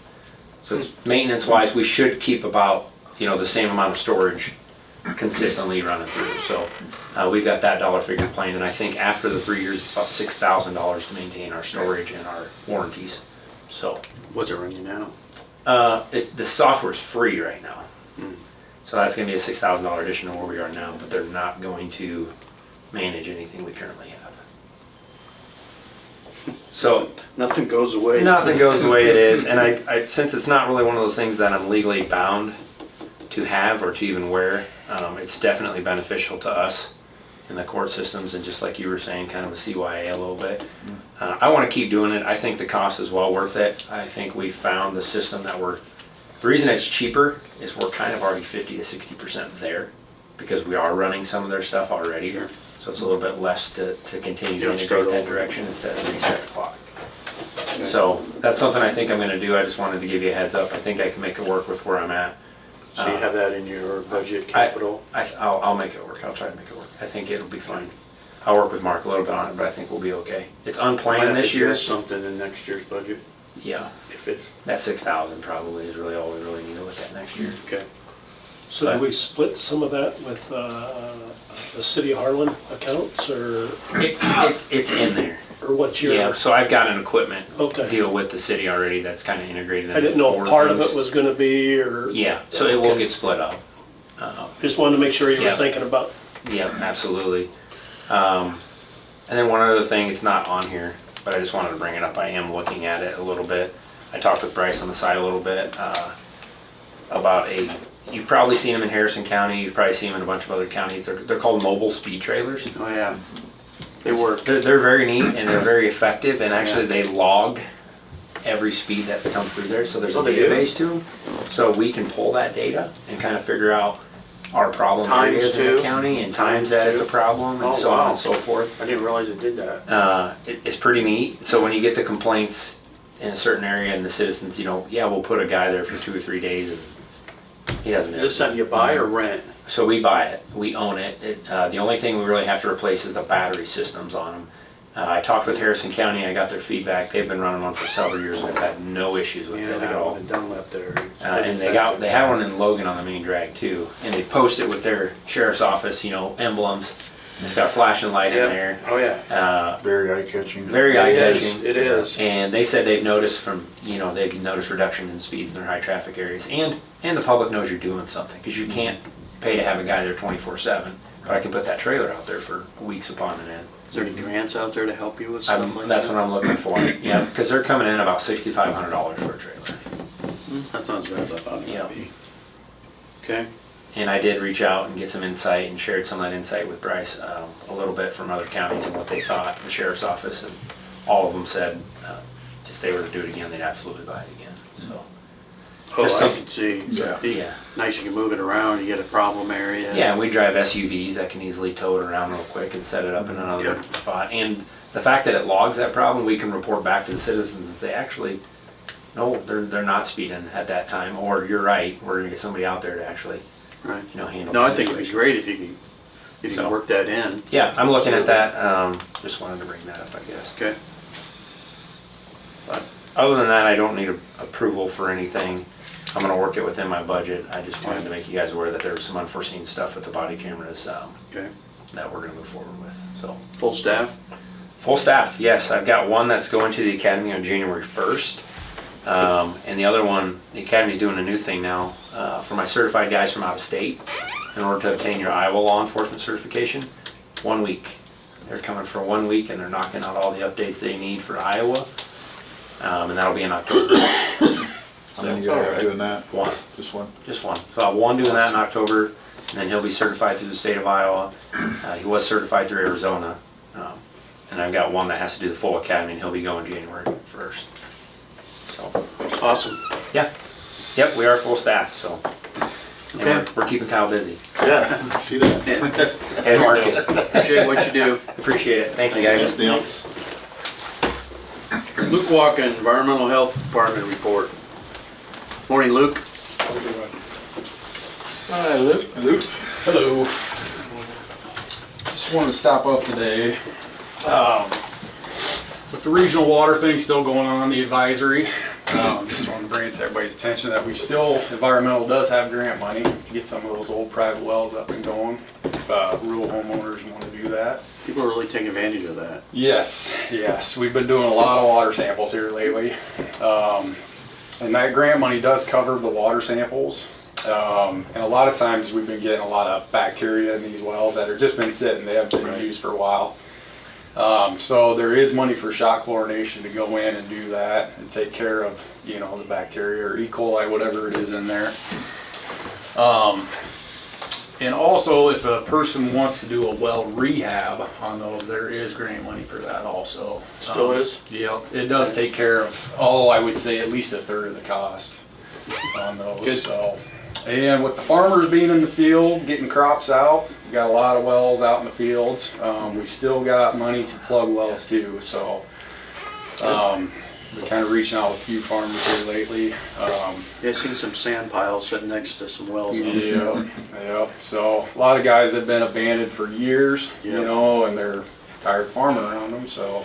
So it's maintenance-wise, we should keep about, you know, the same amount of storage consistently running through. So we've got that dollar figure planned, and I think after the 3 years, it's about $6,000 to maintain our storage and our warranties. So, What's it running now? the software's free right now. So that's gonna be a $6,000 addition to where we are now, but they're not going to manage anything we currently have. So Nothing goes away. nothing goes the way it is, and I since it's not really one of those things that I'm legally bound to have or to even wear, it's definitely beneficial to us in the court systems, and just like you were saying, kind of a CYA a little bit. I want to keep doing it. I think the cost is well worth it. I think we found the system that the reason it's cheaper is we're kind of already 50 to 60% there, because we are running some of their stuff already. Sure. So it's a little bit less to continue to Don't start integrate that over. direction instead of reset the clock. So that's something I think I'm gonna do. I just wanted to give you a heads up. I think I can make it work with where I'm at. So you have that in your budget I- capital? I'll make it work. I'll try to make it work. I think it'll be fine. I'll work with Mark a little bit on it, but I think we'll be okay. It's Might unplanned have to this year. adjust something in next year's budget, Yeah, if it, that 6,000 probably is really all we really need to look at next year. okay. So do we split some of that with the City of Harlan accounts, or It's in there. what's your? Yeah, so I've got an equipment Okay. deal with the city already that's kind of integrated. I didn't know if part of it was gonna be, or. Yeah, so it will Okay. get split up. Just wanted to make sure you were Yeah. thinking about. Yeah, absolutely. And then one other thing, it's not on here, but I just wanted to bring it up. I am looking at it a little bit. I talked with Bryce on the side a little bit about you've probably seen them in Harrison County, you've probably seen them in a bunch of other counties. They're called mobile speed trailers. Oh, yeah. They work. They're very neat and they're very effective, and actually they log every speed that's come through there, so there's a Oh, they do? database to them. So we can pull that data and kind of figure out our problem Times areas in too? the county and Times times that it's a too? problem and Oh, so on wow. and so forth. I didn't realize it did that. It's pretty neat. So when you get the complaints in a certain area and the citizens, we'll put a guy there for 2 or 3 days and he doesn't. Is this something you buy or rent? So we buy it, we own it. The only thing we really have to replace is the battery systems on them. I talked with Harrison County, I got their feedback. They've been running one for several years and have had no issues with Yeah, it they at got all. one in Dunlap there. And they have one in Logan on the main drag too. And they post it with their sheriff's office, emblems. It's got a flashing light in Yeah. there. Oh, yeah. Very eye-catching. Very eye catching. It is. And they said they've noticed they've noticed reduction in speeds in their high traffic areas. And the public knows you're doing something, because you can't pay to have a guy there 24/7. But I can put that trailer out there for weeks upon end. Is there any grants out there to help you with something like that? That's what I'm looking for. Yeah, because they're coming in about $6,500 for a trailer. That's not as bad as I thought it Yeah. would be. Okay. And I did reach out and get some insight and shared some of that insight with Bryce a little bit from other counties and what they thought, the sheriff's office, and all of them said if they were to do it again, they'd absolutely buy it again. So Oh, There's I some- can see. It'd be yeah. nice you can move it around, you get a problem area. Yeah, and we drive SUVs that can easily tow it around real quick and set it up in another Yeah. spot. And the fact that it logs that problem, we can report back to the citizens and say, actually, no, they're not speeding at that time, or you're right, we're gonna get somebody out there to actually, Right. handle No, I the think it'd be situation. great if you So- can work that in. Yeah, I'm looking at that, just wanted to bring that up, I guess. Okay. But other than that, I don't need approval for anything. I'm gonna work it within my budget. I just wanted to make you guys aware that there was some unforeseen stuff with the body cameras, Okay. that we're gonna move forward with, so. Full staff? Full staff, yes. I've got one that's going to the academy on January 1st. And the other one, the academy's doing a new thing now, for my certified guys from out of state. In order to obtain your Iowa law enforcement certification, 1 week. They're coming for 1 week and they're knocking out all the updates they need for Iowa. And that'll be in October. How many guys are doing that? One. Just one? Just one. So one doing that in October, and then he'll be certified through the state of Iowa. He was certified through Arizona. And I've got one that has to do the full academy, and he'll be going January 1st. So, Awesome. yeah. Yep, we are full staff, so. And Okay. we're keeping Kyle busy. Yeah, see that? And Marcus. Appreciate what you do. Appreciate it. Thank you, guys. Thanks. Luke Walken, Environmental Health Department report. Morning, Luke. Hi, Luke. Luke? Hello. Just wanted to stop up today. With the regional water thing still going on, the advisory, just wanted to bring it to everybody's attention that environmental does have grant money to get some of those old private wells up and going. rural homeowners want to do that. People are really taking advantage of that. Yes, we've been doing a lot of water samples here lately. And that grant money does cover the water samples. And a lot of times we've been getting a lot of bacteria in these wells that have just been sitting, they haven't been used for a while. So there is money for shot chlorination to go in and do that and take care of, you know, the bacteria or E. coli, whatever it is in there. And also, if a person wants to do a well rehab on those, there is grant money for that also. Still is? Yeah, it does take care of, I would say at least a third of the cost on those. Good. So, and with the farmers being in the field, getting crops out, we got a lot of wells out in the fields. We still got money to plug wells too, so we're kind of reaching out with a few farmers here lately. Yeah, I seen some sand piles sitting next to some wells. Yeah. So a lot of guys have been abandoned for years, you know, and they're tired farming around them. So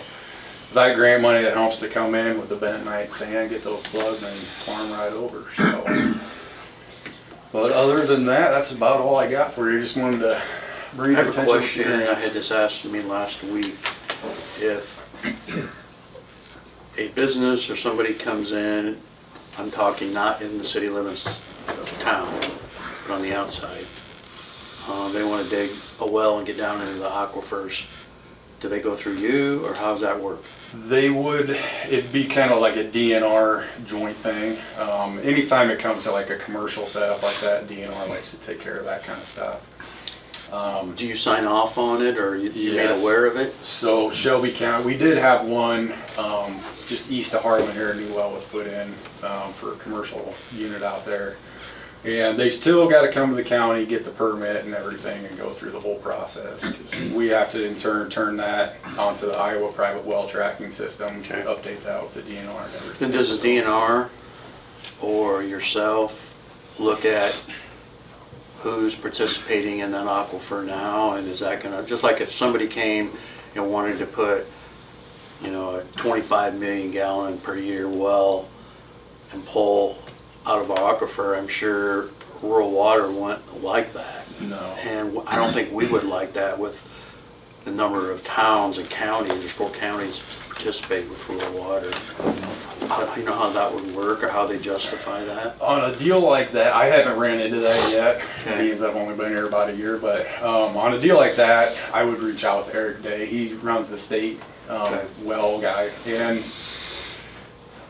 that grant money that helps to come in with the bentonite sand, get those plugged and farm right over. So, but other than that, that's about all I got for you. Just wanted to bring I your have a attention to question, the and I grants. had this asked to me last week. If a business or somebody comes in, I'm talking not in the city limits of town, but on the outside, they want to dig a well and get down into the aquifers, do they go through you, or how does that work? They would, it'd be kind of like a DNR joint thing. Anytime it comes to like a commercial setup like that, DNR likes to take care of that kind of stuff. Do you sign off on it, or you made Yes. aware of it? So Shelby County, we did have one just east of Harlan here, a new well was put in for a commercial unit out there. And they still got to come to the county, get the permit and everything and go through the whole process. 'Cause we have to in turn that onto the Iowa private well tracking system, Okay. update that with the DNR and everything. Then does the DNR or yourself look at who's participating in that aquifer now, and is that gonna, just like if somebody came and wanted to put, you know, a 25 million gallon per year well and pull out of our aquifer, I'm sure rural water wouldn't like that. No. And I don't think we would like that with the number of towns and counties, there's 4 counties participate with rural water. You know how that would work, or how they justify that? On a deal like that, I haven't ran into that yet, Okay. because I've only been here about a year, but on a deal like that, I would reach out to Eric Day. He runs the state Okay. well guy. And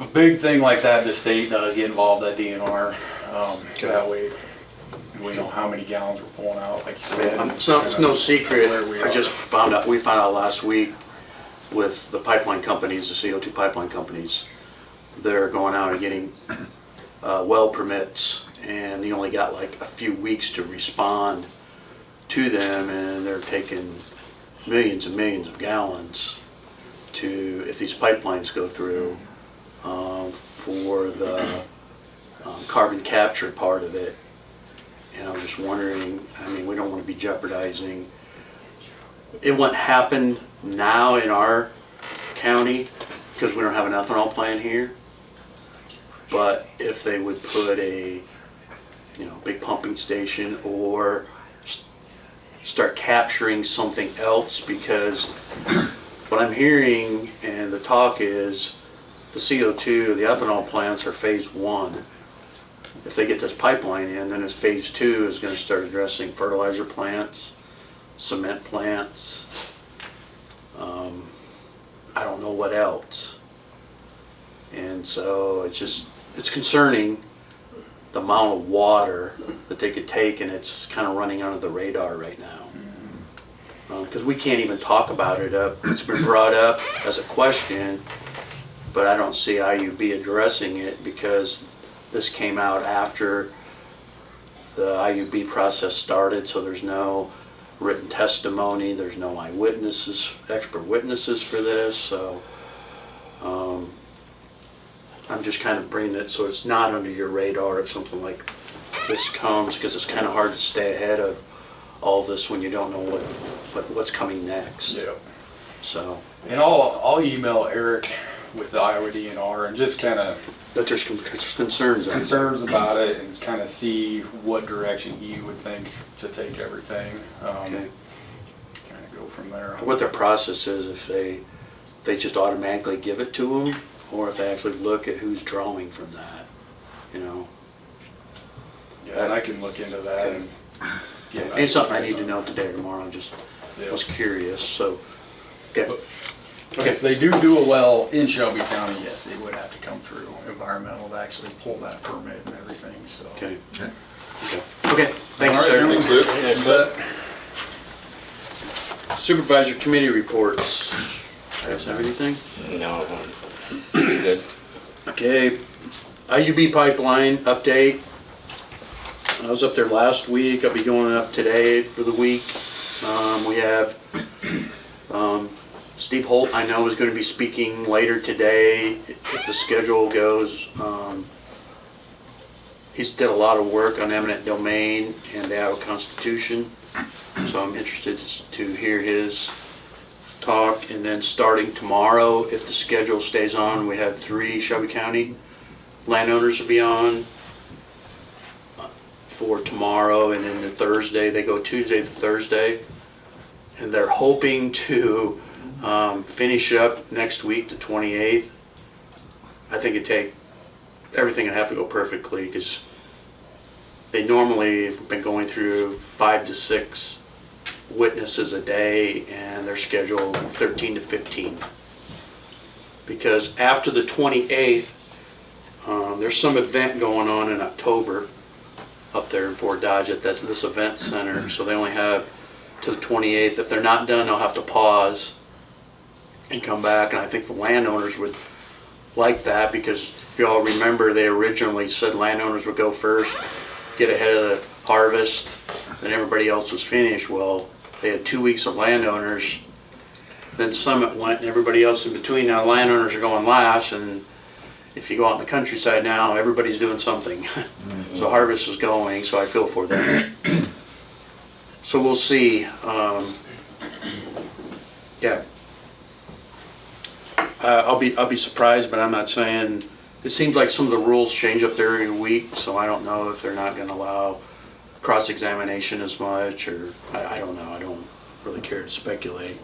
a big thing like that, the state does get involved, that DNR. Okay. That way we know how many gallons we're pulling out, like you said. It's no secret, Where we I are. just we found out last week with the pipeline companies, the CO2 pipeline companies, they're going out and getting well permits, and they only got like a few weeks to respond to them, and they're taking millions and millions of gallons to, if these pipelines go through, for the carbon capture part of it. And I'm just wondering, I mean, we don't want to be jeopardizing. It wouldn't happen now in our county because we don't have an ethanol plant here. But if they would put a, you know, big pumping station, or start capturing something else, because what I'm hearing and the talk is the CO2, the ethanol plants are phase 1. If they get this pipeline in, then it's phase 2 is going to start addressing fertilizer plants, cement plants, I don't know what else. And so it's concerning the amount of water that they could take, and it's kind of running under the radar right now. Because we can't even talk about it. It's been brought up as a question, but I don't see IUB addressing it, because this came out after the IUB process started, so there's no written testimony, there's no eyewitnesses, expert witnesses for this, so I'm just kind of bringing it so it's not under your radar if something like this comes, because it's kind of hard to stay ahead of all this when you don't know what's coming next. Yeah. So, And I'll email Eric with the Iowa DNR and just kind of That there's concerns. concerns about it and kind of see what direction he would think to take everything. Okay. Kind of go from there. What their process is, if they just automatically give it to them, or if they actually look at who's drawing from that, you know. Yeah, and I can look into that. Okay. And get Ain't something I need to know today or tomorrow, I just Yeah. was curious, so, okay. If they do a well in Shelby County, yes, they would have to come through environmental to actually pull that permit and everything, so. Okay. Okay, thank you, All right, sir. thanks, Luke. Supervisor committee reports. Guys have anything? No, good. Okay, IUB pipeline update. I was up there last week, I'll be going up today for the week. We have Steve Holt, I know, is gonna be speaking later today, if the schedule goes. He's did a lot of work on eminent domain and the Iowa Constitution, so I'm interested to hear his talk. And then starting tomorrow, if the schedule stays on, we have 3 Shelby County landowners will be on for tomorrow, and then the Thursday, they go Tuesday to Thursday. And they're hoping to finish up next week, the 28th. I think everything would have to go perfectly, because they normally have been going through 5 to 6 witnesses a day, and they're scheduled 13 to 15. Because after the 28th, there's some event going on in October up there in Fort Dodge at this event center, so they only have to the 28th. If they're not done, they'll have to pause and come back, and I think the landowners would like that, because if you all remember, they originally said landowners would go first, get ahead of the harvest, then everybody else was finished. Well, they had 2 weeks of landowners, then Summit went, and everybody else in between. Now landowners are going last, and if you go out in the countryside now, everybody's doing something. So harvest is going, so I feel for them. So we'll see. Yeah. I'll be surprised, but I'm not saying. It seems like some of the rules change up there every week, so I don't know if they're not going to allow cross-examination as much, or I don't know. I don't really care to speculate.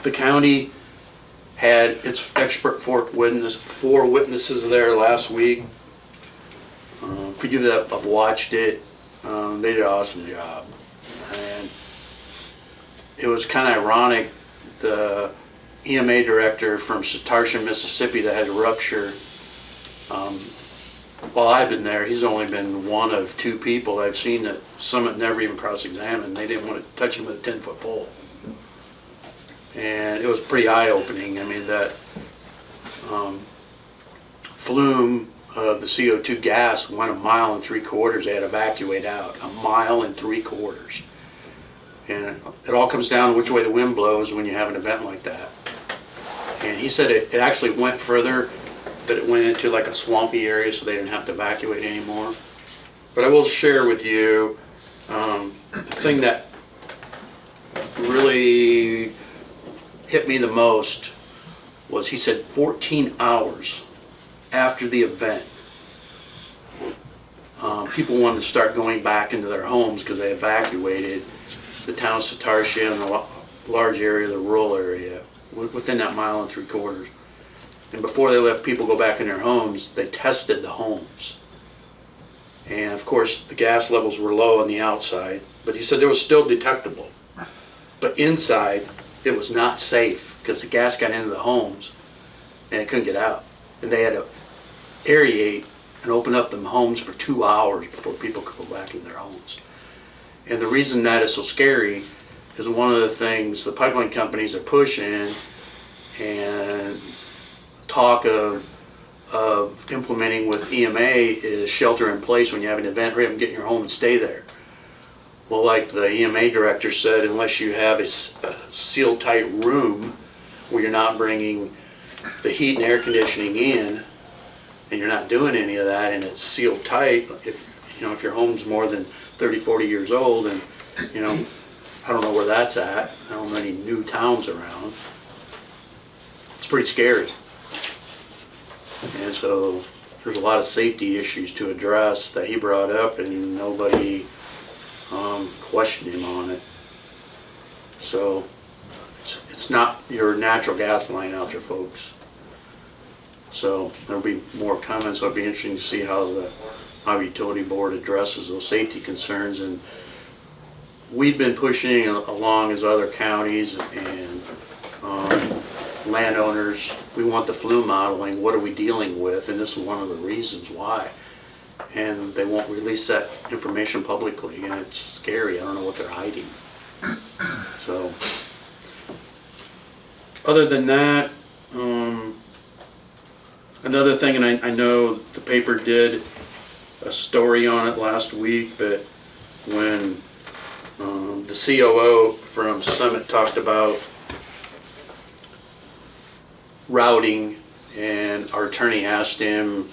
The county had its expert 4 witnesses there last week. For you that have watched it, they did an awesome job. And it was kind of ironic, the EMA director from Satarsha, Mississippi, that had a rupture. While I've been there, he's only been one of 2 people I've seen that Summit never even cross-examined. They didn't want to touch him with a 10-foot pole. And it was pretty eye-opening. I mean, that flume of the CO2 gas went 1.75 miles. They had to evacuate out 1.75 miles. And it all comes down to which way the wind blows when you have an event like that. And he said it actually went further, that it went into like a swampy area, so they didn't have to evacuate anymore. But I will share with you the thing that really hit me the most was, he said 14 hours after the event, people wanted to start going back into their homes because they evacuated the town of Satarsha and the large area, the rural area, within that 1.75 miles. And before they left people go back in their homes, they tested the homes. And of course, the gas levels were low on the outside, but he said there was still detectable. But inside, it was not safe, because the gas got into the homes and it couldn't get out. And they had to aerate and open up the homes for 2 hours before people could go back in their homes. And the reason that is so scary is one of the things the pipeline companies are pushing, and talk of implementing with EMA, is shelter in place when you have an event. Hurry up and get in your home and stay there. Well, like the EMA director said, unless you have a sealed tight room where you're not bringing the heat and air conditioning in, and you're not doing any of that, and it's sealed tight, if your home's more than 30, 40 years old, and I don't know where that's at. I don't know any new towns around. It's pretty scary. And so there's a lot of safety issues to address that he brought up, and nobody questioned him on it. So it's not your natural gas line out there, folks. So there'll be more comments. It'll be interesting to see how the Iowa Utility Board addresses those safety concerns. And we've been pushing along as other counties and landowners. We want the flume modeling. What are we dealing with? And this is one of the reasons why. And they won't release that information publicly, and it's scary. I don't know what they're hiding. So, other than that, another thing, and I know the paper did a story on it last week, but when the COO from Summit talked about routing, and our attorney asked him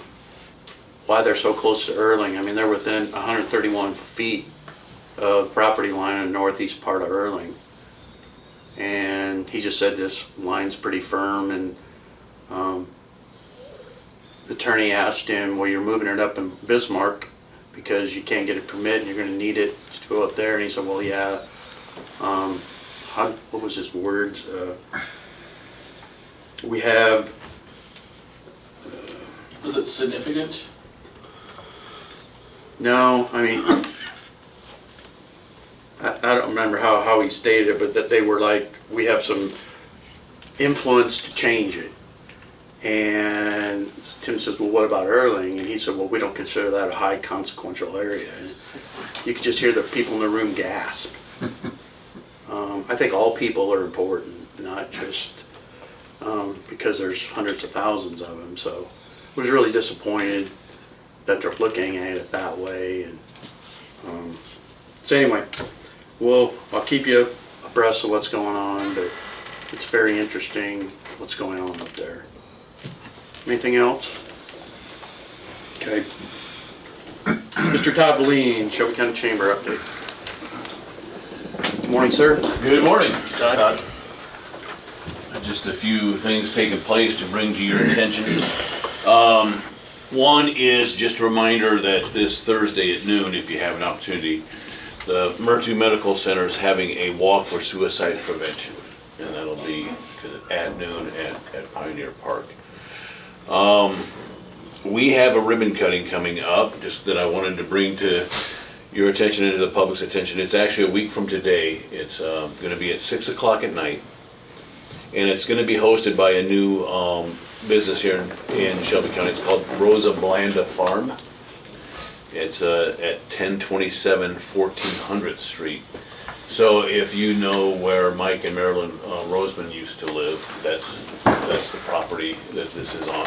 why they're so close to Erling. I mean, they're within 131 feet of property line in the northeast part of Erling. And he just said this line's pretty firm, and the attorney asked him, well, you're moving it up in Bismarck because you can't get a permit and you're going to need it to go up there. And he said, well, yeah. What was his words? We have... Was it significant? No, I mean, I don't remember how he stated it, but that they were like, we have some influence to change it. And Tim says, well, what about Erling? And he said, well, we don't consider that a high consequential area. And you could just hear the people in the room gasp. I think all people are important, not just because there's hundreds of thousands of them. So I was really disappointed that they're looking at it that way. And so anyway, I'll keep you abreast of what's going on, but it's very interesting what's going on up there. Anything else? Okay. Mr. Todd Lean, Shelby County Chamber update. Good morning, sir. Good morning. Todd? Just a few things taking place to bring to your attention. One is just a reminder that this Thursday at noon, if you have an opportunity, the Murtu Medical Center is having a walk for suicide prevention, and that'll be at noon at Pioneer Park. We have a ribbon cutting coming up, just that I wanted to bring to your attention and to the public's attention. It's actually a week from today. It's going to be at 6 o'clock at night, and it's going to be hosted by a new business here in Shelby County. It's called Rosa Blanda Farm. It's at 1027 1400th Street. So if you know where Mike and Marilyn Roseman used to live, that's the property that this is on.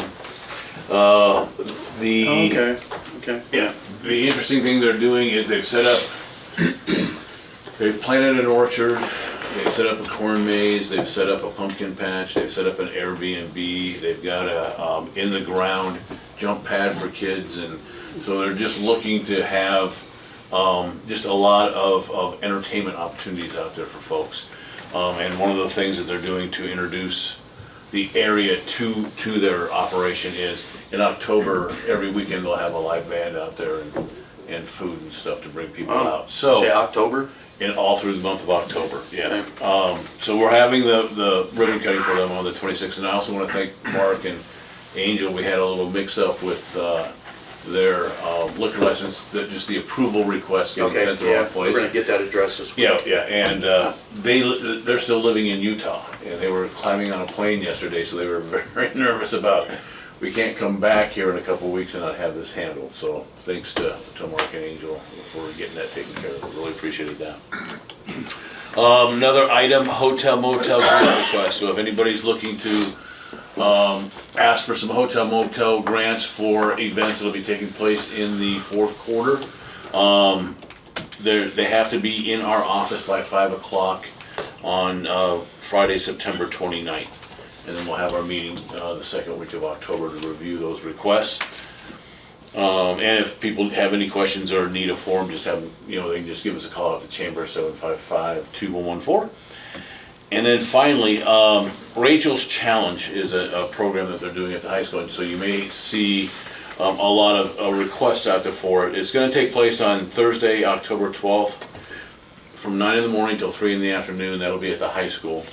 Okay. Yeah, the interesting thing they're doing is they've planted an orchard, they've set up a corn maze, they've set up a pumpkin patch, they've set up an Airbnb, they've got a in the ground jump pad for kids, and so they're just looking to have just a lot of entertainment opportunities out there for folks. And one of the things that they're doing to introduce the area to their operation is in October, every weekend they'll have a live band out there and food and stuff to bring people out. So Say October? in all through the month of October, yeah. So we're having the ribbon cutting for them on the 26th, and I also want to thank Mark and Angel. We had a little mix-up with their liquor license, just the approval request getting Okay, sent to our yeah, place. we're gonna get that addressed this week. Yeah, and they're still living in Utah, and they were climbing on a plane yesterday, so they were very nervous about, we can't come back here in a couple of weeks and not have this handled. So thanks to Mark and Angel for getting that taken care of. Really appreciated that. Another item, hotel motel grant request. So if anybody's looking to ask for some hotel motel grants for events that'll be taking place in the fourth quarter, they have to be in our office by 5 o'clock on Friday, September 29th. And then we'll have our meeting the second week of October to review those requests. And if people have any questions or need a form, just have them, they can just give us a call at the chamber, 755-2114. And then finally, Rachel's Challenge is a program that they're doing at the high school, and so you may see a lot of requests out there for it. It's gonna take place on Thursday, October 12th, from 9 in the morning till 3 in the afternoon. That'll be at the high school.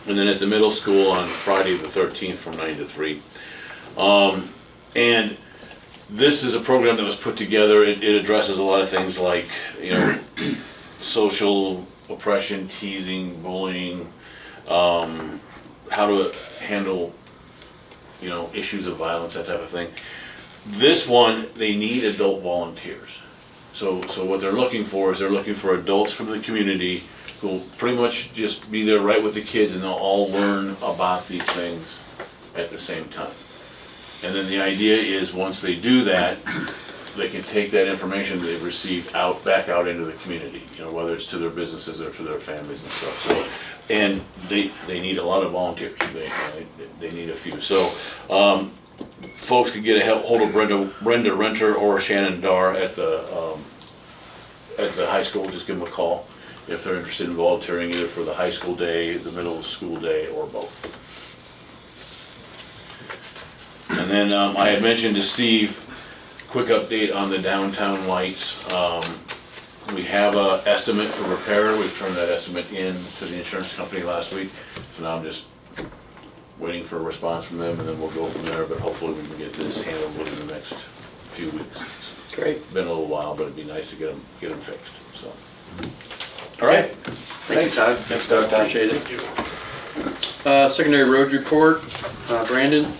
And then at the middle school on Friday the 13th from 9 to 3. And this is a program that was put together. It addresses a lot of things like, social oppression, teasing, bullying, how to handle, issues of violence, that type of thing. This one, they need adult volunteers. So what they're looking for is they're looking for adults from the community who will pretty much just be there right with the kids, and they'll all learn about these things at the same time. And then the idea is once they do that, they can take that information they've received back out into the community, whether it's to their businesses or to their families and stuff. So, and they need a lot of volunteers. They need a few. So folks can get a hold of Brenda Renter or Shannon Dar at the high school. Just give them a call if they're interested in volunteering either for the high school day, the middle school day, or both. And then I had mentioned to Steve, quick update on the downtown lights. We have an estimate for repair. We've turned that estimate in to the insurance company last week. So now I'm just waiting for a response from them, and then we'll go from there. But hopefully we can get this handled within the next few weeks. Great. It's been a little while, but it'd be nice to get them fixed. So, all right. Thanks, Todd. Thanks, Todd. Appreciate it. Secondary roads report, Brandon.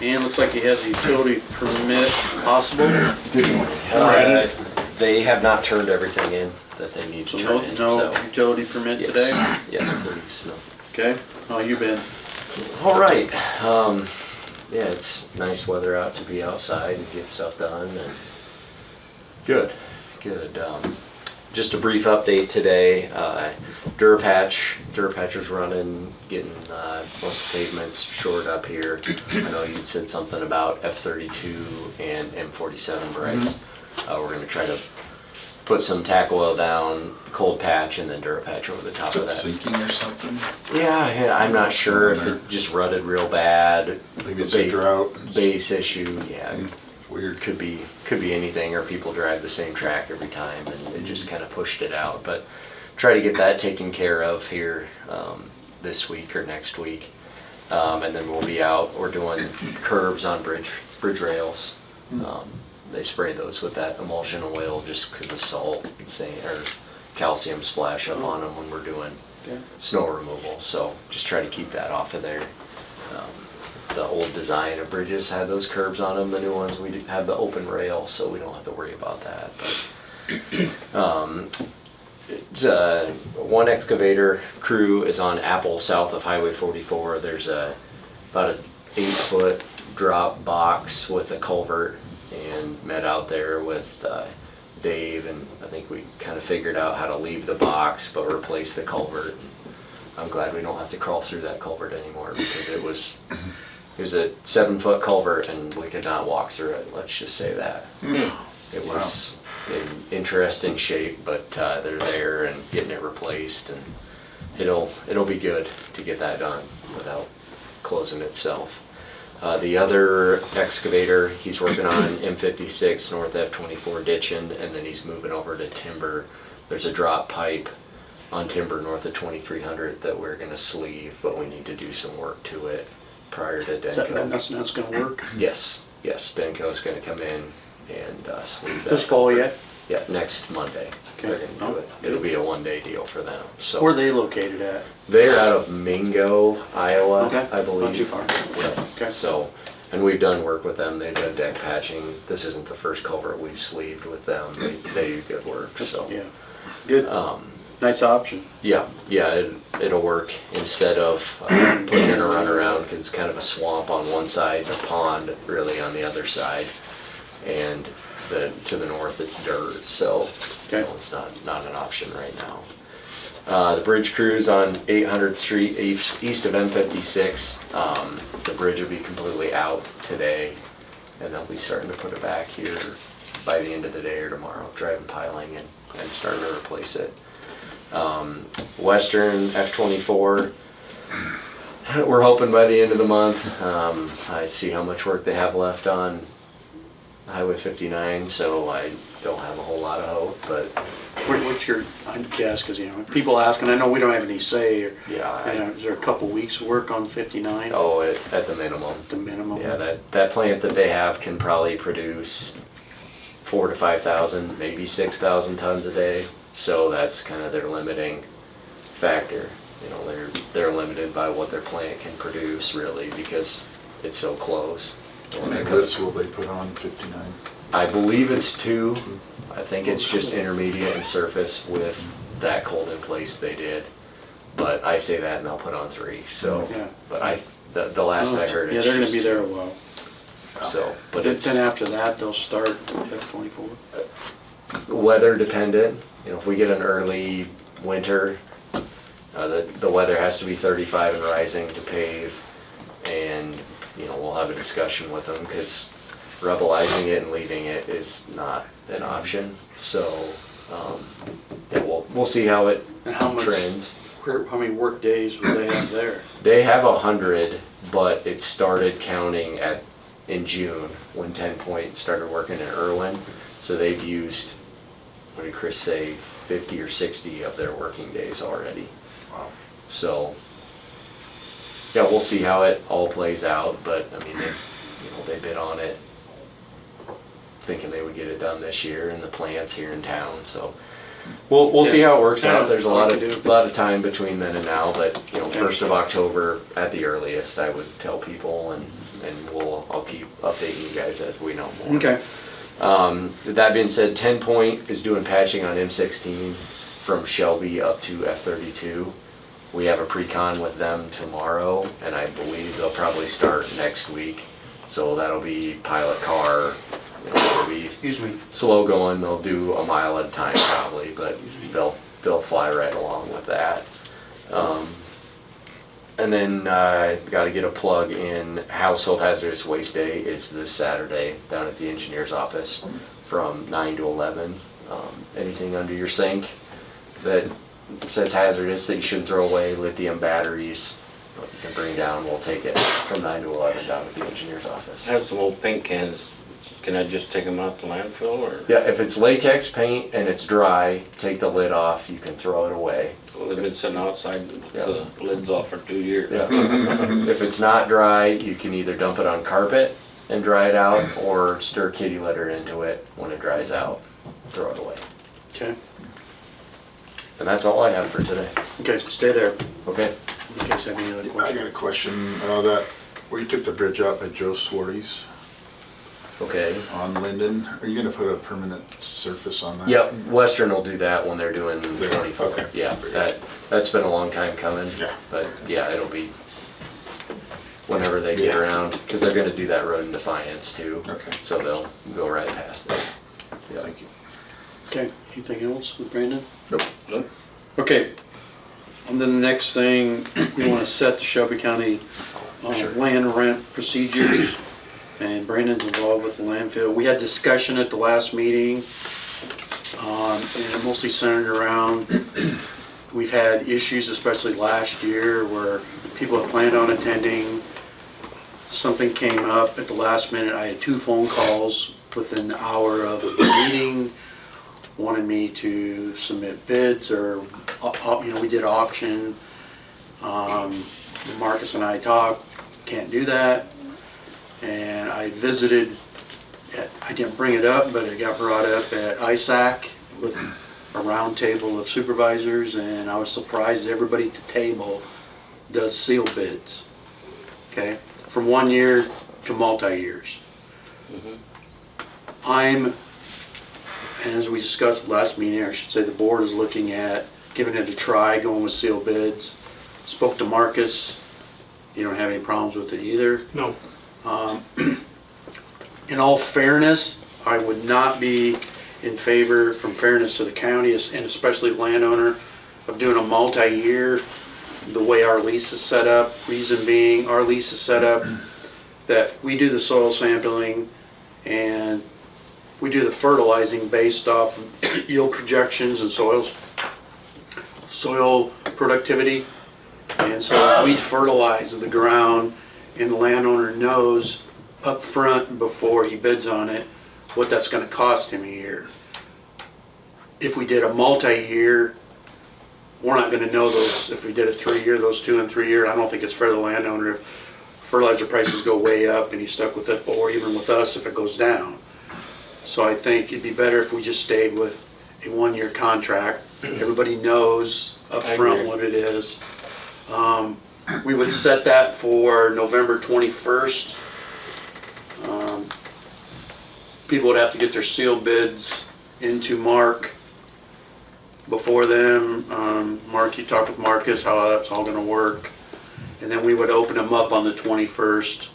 And looks like he has a utility permit possible. They have not turned everything in that they need to turn in. No utility permit today? Yes, please. No. Okay, how you been? All right. Yeah, it's nice weather out to be outside and get stuff done. And good. Just a brief update today. Durapatcher's running, getting most pavements shored up here. I know you'd said something about F32 and M47 Bryce. We're going to try to put some tack oil down, cold patch, and then Durapatch over the top of that. Sinking or something? Yeah, I'm not sure if it just rutted real bad. Maybe it's a drought. Base issue, yeah. Weird. Could be anything, or people drive the same track every time and it just kind of pushed it out. But try to get that taken care of here this week or next week. And then we'll be out, we're doing curbs on bridge rails. They spray those with that emulsion oil just because of salt or calcium splash up on them when we're doing snow removal. So just try to keep that off of there. The old design of bridges had those curbs on them. The new ones, we have the open rail, so we don't have to worry about that. But it's, one excavator crew is on Apple south of Highway 44. There's about an 8-foot drop box with a culvert, and met out there with Dave, and I think we kind of figured out how to leave the box but replace the culvert. I'm glad we don't have to crawl through that culvert anymore, because it was a 7-foot culvert and we could not walk through it, let's just say that. It was in interesting shape, but they're there and getting it replaced, and it'll be good to get that done without closing itself. The other excavator, he's working on M56 North F24 ditching, and then he's moving over to timber. There's a drop pipe on timber north of 2300 that we're gonna sleeve, but we need to do some work to it prior to Denko. That's gonna work? Yes, Denko's gonna come in and sleeve that. This fall yet? Yeah, next Monday. Okay. They're gonna do it. It'll be a one-day deal for them, so. Where are they located at? They're out of Mingo, Iowa, Okay. I believe. Not too far. Yeah. Okay. So, and we've done work with them. They've done deck patching. This isn't the first culvert we've sleeved with them. They do good work, so. Yeah, good. Nice option. Yeah, it'll work instead of putting in a runaround, because it's kind of a swamp on one side, a pond really on the other side, and to the north it's dirt, so it's not an option right now. The bridge crews on 800th Street east of M56. The bridge will be completely out today, and they'll be starting to put it back here by the end of the day or tomorrow, driving piling and starting to replace it. Western F-24, we're hoping by the end of the month. I see how much work they have left on Highway 59, so I don't have a whole lot of hope, but What's your, I guess, because, people ask, and I know we don't have any say, or, yeah, is there a couple weeks work on 59? at the minimum. The minimum? Yeah, that plant that they have can probably produce 4,000 to 5,000, maybe 6,000 tons a day. So that's kind of their limiting factor. They're limited by what their plant can produce, really, because it's so close. How many lifts will they put on 59? I believe it's 2. I think it's just intermediate and surface with that cold in place they did. But I say that and they'll put on 3. So, Yeah. but the last I heard, Yeah, it's they're gonna just be there a 2. while. So, but But it's then after that, they'll start F-24. weather dependent. If we get an early winter, the weather has to be 35 and rising to pave, and we'll have a discussion with them because rebelizing it and leaving it is not an option. So yeah, we'll see how it And how much, trends. how many work days will they have there? They have 100, but it started counting in June when 10 Point started working in Irwin. So they've used, what did Chris say, 50 or 60 of their working days already. Wow. So yeah, we'll see how it all plays out. But I mean, they bid on it, thinking they would get it done this year, and the plant's here in town. So we'll see how it works out. There's a lot of time between then and now, but 1st of October at the earliest, I would tell people, and I'll keep updating you guys as we know more. Okay. That being said, 10 Point is doing patching on M16 from Shelby up to F32. We have a pre-con with them tomorrow, and I believe they'll probably start next week. So that'll be pilot car. It'll be slow going. They'll do a mile at a time probably, but they'll fly right along with that. And then got to get a plug in. Household Hazardous Waste Day is this Saturday down at the engineer's office from 9 to 11. Anything under your sink that says hazardous that you shouldn't throw away, lithium batteries, you can bring down. We'll take it from 9 to 11 down at the engineer's office. I have some old paint cans. Can I just take them out to landfill, or? Yeah, if it's latex paint and it's dry, take the lid off. You can throw it away. Well, they've been sitting outside with the lids off for 2 years. Yeah. If it's not dry, you can either dump it on carpet and dry it out, or stir kitty litter into it when it dries out. Throw it away. Okay. And that's all I have for today. Okay, stay there. Okay. In case you have any other I questions. got a question, where you took the bridge out by Joe Swarty's Okay. on Linden, are you gonna put a permanent surface on that? Yep, Western will do that when they're doing There, 24. okay. Yeah, that's been a long time coming. Yeah. But yeah, it'll be whenever they get Yeah. around, because they're gonna do that road in Defiance too. Okay. So they'll go right past that. Yeah. Thank you. Okay, anything else with Brandon? Nope. Nope. Okay, and then the next thing, we want to set the Shelby County land rent procedures, and Brandon's involved with the landfill. We had discussion at the last meeting, and it mostly centered around, we've had issues, especially last year, where people had planned on attending. Something came up at the last minute. I had 2 phone calls within the hour of the meeting, wanted me to submit bids, or, we did auction. Marcus and I talked, can't do that. And I visited, I didn't bring it up, but it got brought up at ISAC with a round table of supervisors, and I was surprised everybody at the table does seal bids, okay? From 1 year to multi-years. As we discussed last meeting, I should say the board is looking at giving it a try, going with seal bids. Spoke to Marcus, you don't have any problems with it either. No. In all fairness, I would not be in favor, from fairness to the county and especially the landowner, of doing a multi-year the way our lease is set up. Reason being, our lease is set up that we do the soil sampling and we do the fertilizing based off yield projections and soils. soil productivity. And so we fertilize the ground, and the landowner knows up front before he bids on it what that's gonna cost him a year. If we did a multi-year, we're not gonna know those. If we did a 3-year, those 2 and 3 year, I don't think it's fair to the landowner if fertilizer prices go way up and he's stuck with it, or even with us if it goes down. So I think it'd be better if we just stayed with a 1-year contract. Everybody knows up front what it is. We would set that for November 21st. People would have to get their sealed bids into Mark before then. Mark, you talked with Marcus how that's all gonna work. And then we would open them up on the 21st.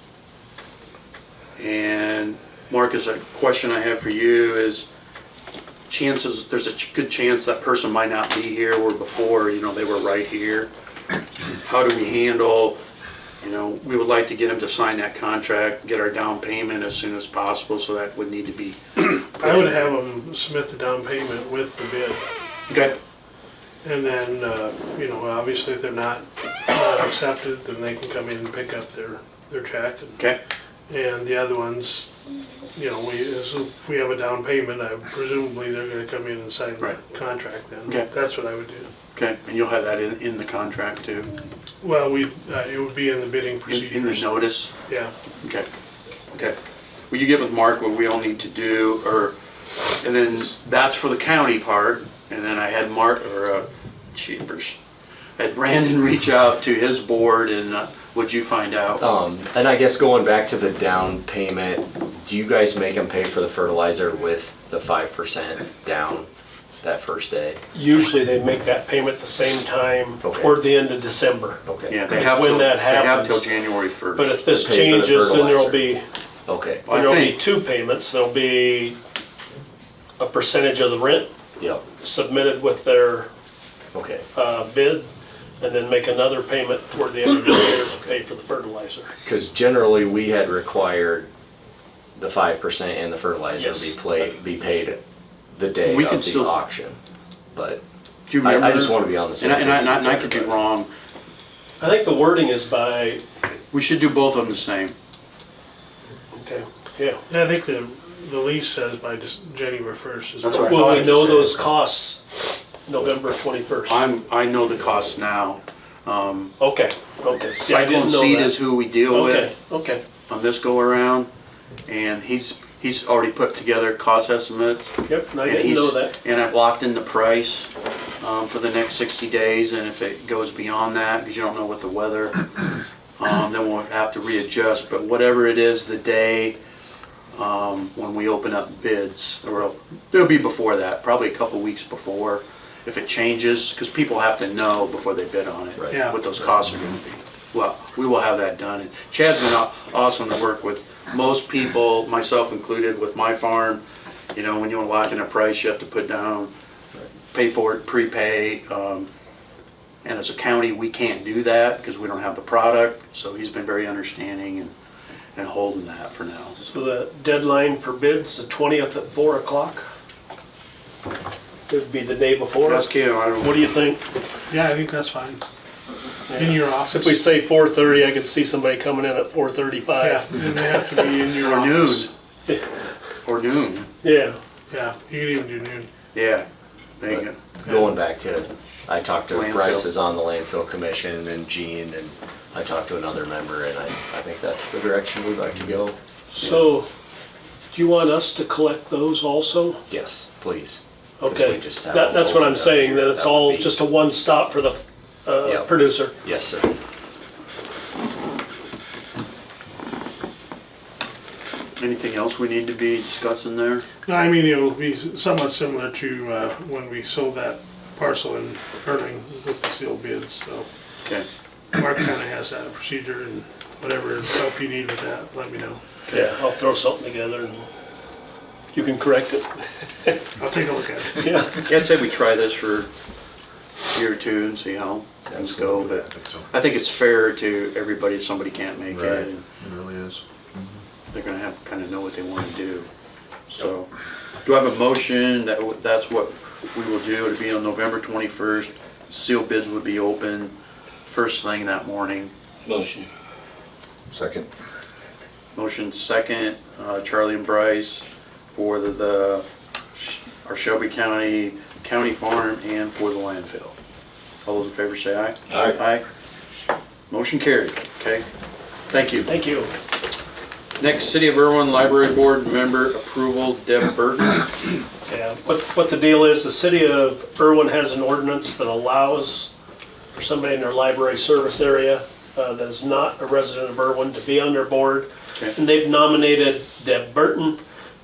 And Marcus, a question I have for you is, chances, there's a good chance that person might not be here, where before, you know, they were right here. How do we handle, you know, we would like to get them to sign that contract, get our down payment as soon as possible, so that would need to be. I would have them submit the down payment with the bid. Okay. And then, you know, obviously if they're not accepted, then they can come in and pick up their check. Okay. And the other ones, you know, if we have a down payment, presumably they're gonna come in and sign the Right. contract then. Okay. That's what I would do. Okay, and you'll have that in the contract too? Well, it would be in the bidding In the procedures. notice? Yeah. Okay, okay. Will you get with Mark what we all need to do, or, and then that's for the county part, and then I had Cheapers. I had Brandon reach out to his board, and what'd you find out? And I guess going back to the down payment, do you guys make them pay for the fertilizer with the 5% down that first day? Usually they make that payment the same time, Okay. toward the end of December. Okay. Yeah, they That's have when till, that they have happens. till January 1st. But if this To pay for the changes, then there'll fertilizer. be, Okay. I there'll be think- 2 payments. There'll be a percentage of the rent Yep. submitted with their Okay. bid, and then make another payment toward the end of the year to pay for the fertilizer. Because generally we had required the 5% and the fertilizer Yes. be paid the day We of can the still- auction. But Do you remember? I just want to be on the same. And page I with could be everybody. wrong. I think the wording is by, We should do both of them the same. okay, yeah. I think the lease says by just January 1st. That's what I Will thought we it know said. those costs November 21st? I know the costs now. Okay, okay. See, I Cyclone didn't know Seed that. is who we deal Okay, with okay. on this go around, and he's already put together cost estimates. Yep, and I And didn't he's- know that. And I've locked in the price for the next 60 days, and if it goes beyond that, because you don't know what the weather, then we'll have to readjust. But whatever it is, the day when we open up bids, or it'll be before that, probably a couple weeks before, if it changes, because people have to know before they bid on it, Right. Yeah. what those costs are going to be. Well, we will have that done. And Chad's been awesome to work with. Most people, myself included, with my farm, you know, when you want to lock in a price, you have to put down, pay for it, prepay. And as a county, we can't do that because we don't have the product. So he's been very understanding and holding that for now. So the deadline for bids, the 20th at 4 o'clock? It'd be the day before? That's Kim, I don't. What do you think? Yeah, I think that's fine. In your office. If we say 4:30, I could see somebody coming in at 4:35. Yeah, and they have to be in your Or noon. office. Or noon. Yeah. Yeah, you could even do noon. Yeah. There you go. Going back to, I talked to Landfill. Bryce is on the landfill commission, and Gene, and I talked to another member, and I think that's the direction we'd like to go. So, do you want us to collect those also? Yes, please. 'Cause Okay, we just have them that's what I'm opened up saying, here. that it's That would all be- just a one-stop for the Yep. producer. Yes, sir. Anything else we need to be discussing there? No, I mean, it'll be somewhat similar to when we sold that parcel in Harlan with the sealed bids, so Okay. Mark kind of has that procedure, and whatever help you need with that, let me know. Yeah, I'll throw something together and you can correct it. I'll take a look at it. Yeah. Yeah, I'd say we try this for a year or two and see how things go, but think so. I think it's fair to everybody if somebody can't make Right. it, and It really is. they're gonna have, kind of know what they want to do. So, do I have a motion that that's what we will do? It'll be on November 21st, sealed bids would be open first thing that morning. Motion. Second. Motion second, Charlie and Bryce for our Shelby County farm and for the landfill. All those in favor say aye. Aye. Aye. Motion carried, okay? Thank you. Thank you. Next, City of Irwin Library Board member approval, Deb Burton. Yeah, what the deal is, the city of Irwin has an ordinance that allows for somebody in their library service area that is not a resident of Irwin to be on their board. Okay. And they've nominated Deb Burton,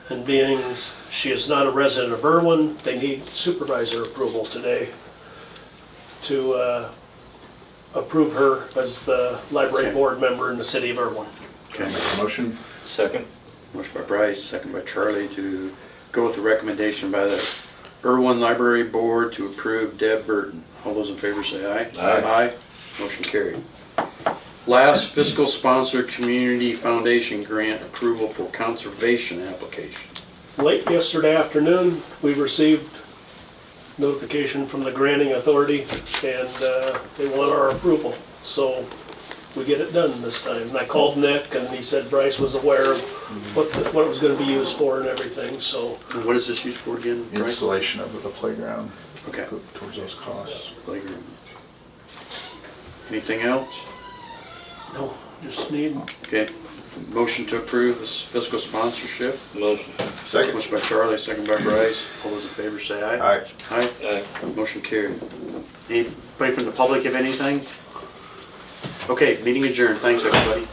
and being she is not a resident of Irwin, they need supervisor approval today to approve her as the library Okay. board member in the city of Irwin. Okay. Make a motion. Second. Motion by Bryce, second by Charlie to go with the recommendation by the Irwin Library Board to approve Deb Burton. All those in favor say aye. Aye. Aye. Motion carried. Last, fiscal sponsor community foundation grant approval for conservation application. Late yesterday afternoon, we received notification from the granting authority, and they want our approval. So we get it done this time. And I called Nick, and he said Bryce was aware of what it was going to be used for and everything, so. And what is this used for again, Bryce? Installation of the playground. Okay. Go towards those costs. Playground. Anything else? No, just need, Okay. Motion to approve this fiscal sponsorship. Motion. Second. Motion by Charlie, second by Bryce. All those in favor say aye. Aye. Aye. Aye. Motion carried. Anybody from the public have anything? Okay, meeting adjourned. Thanks, everybody.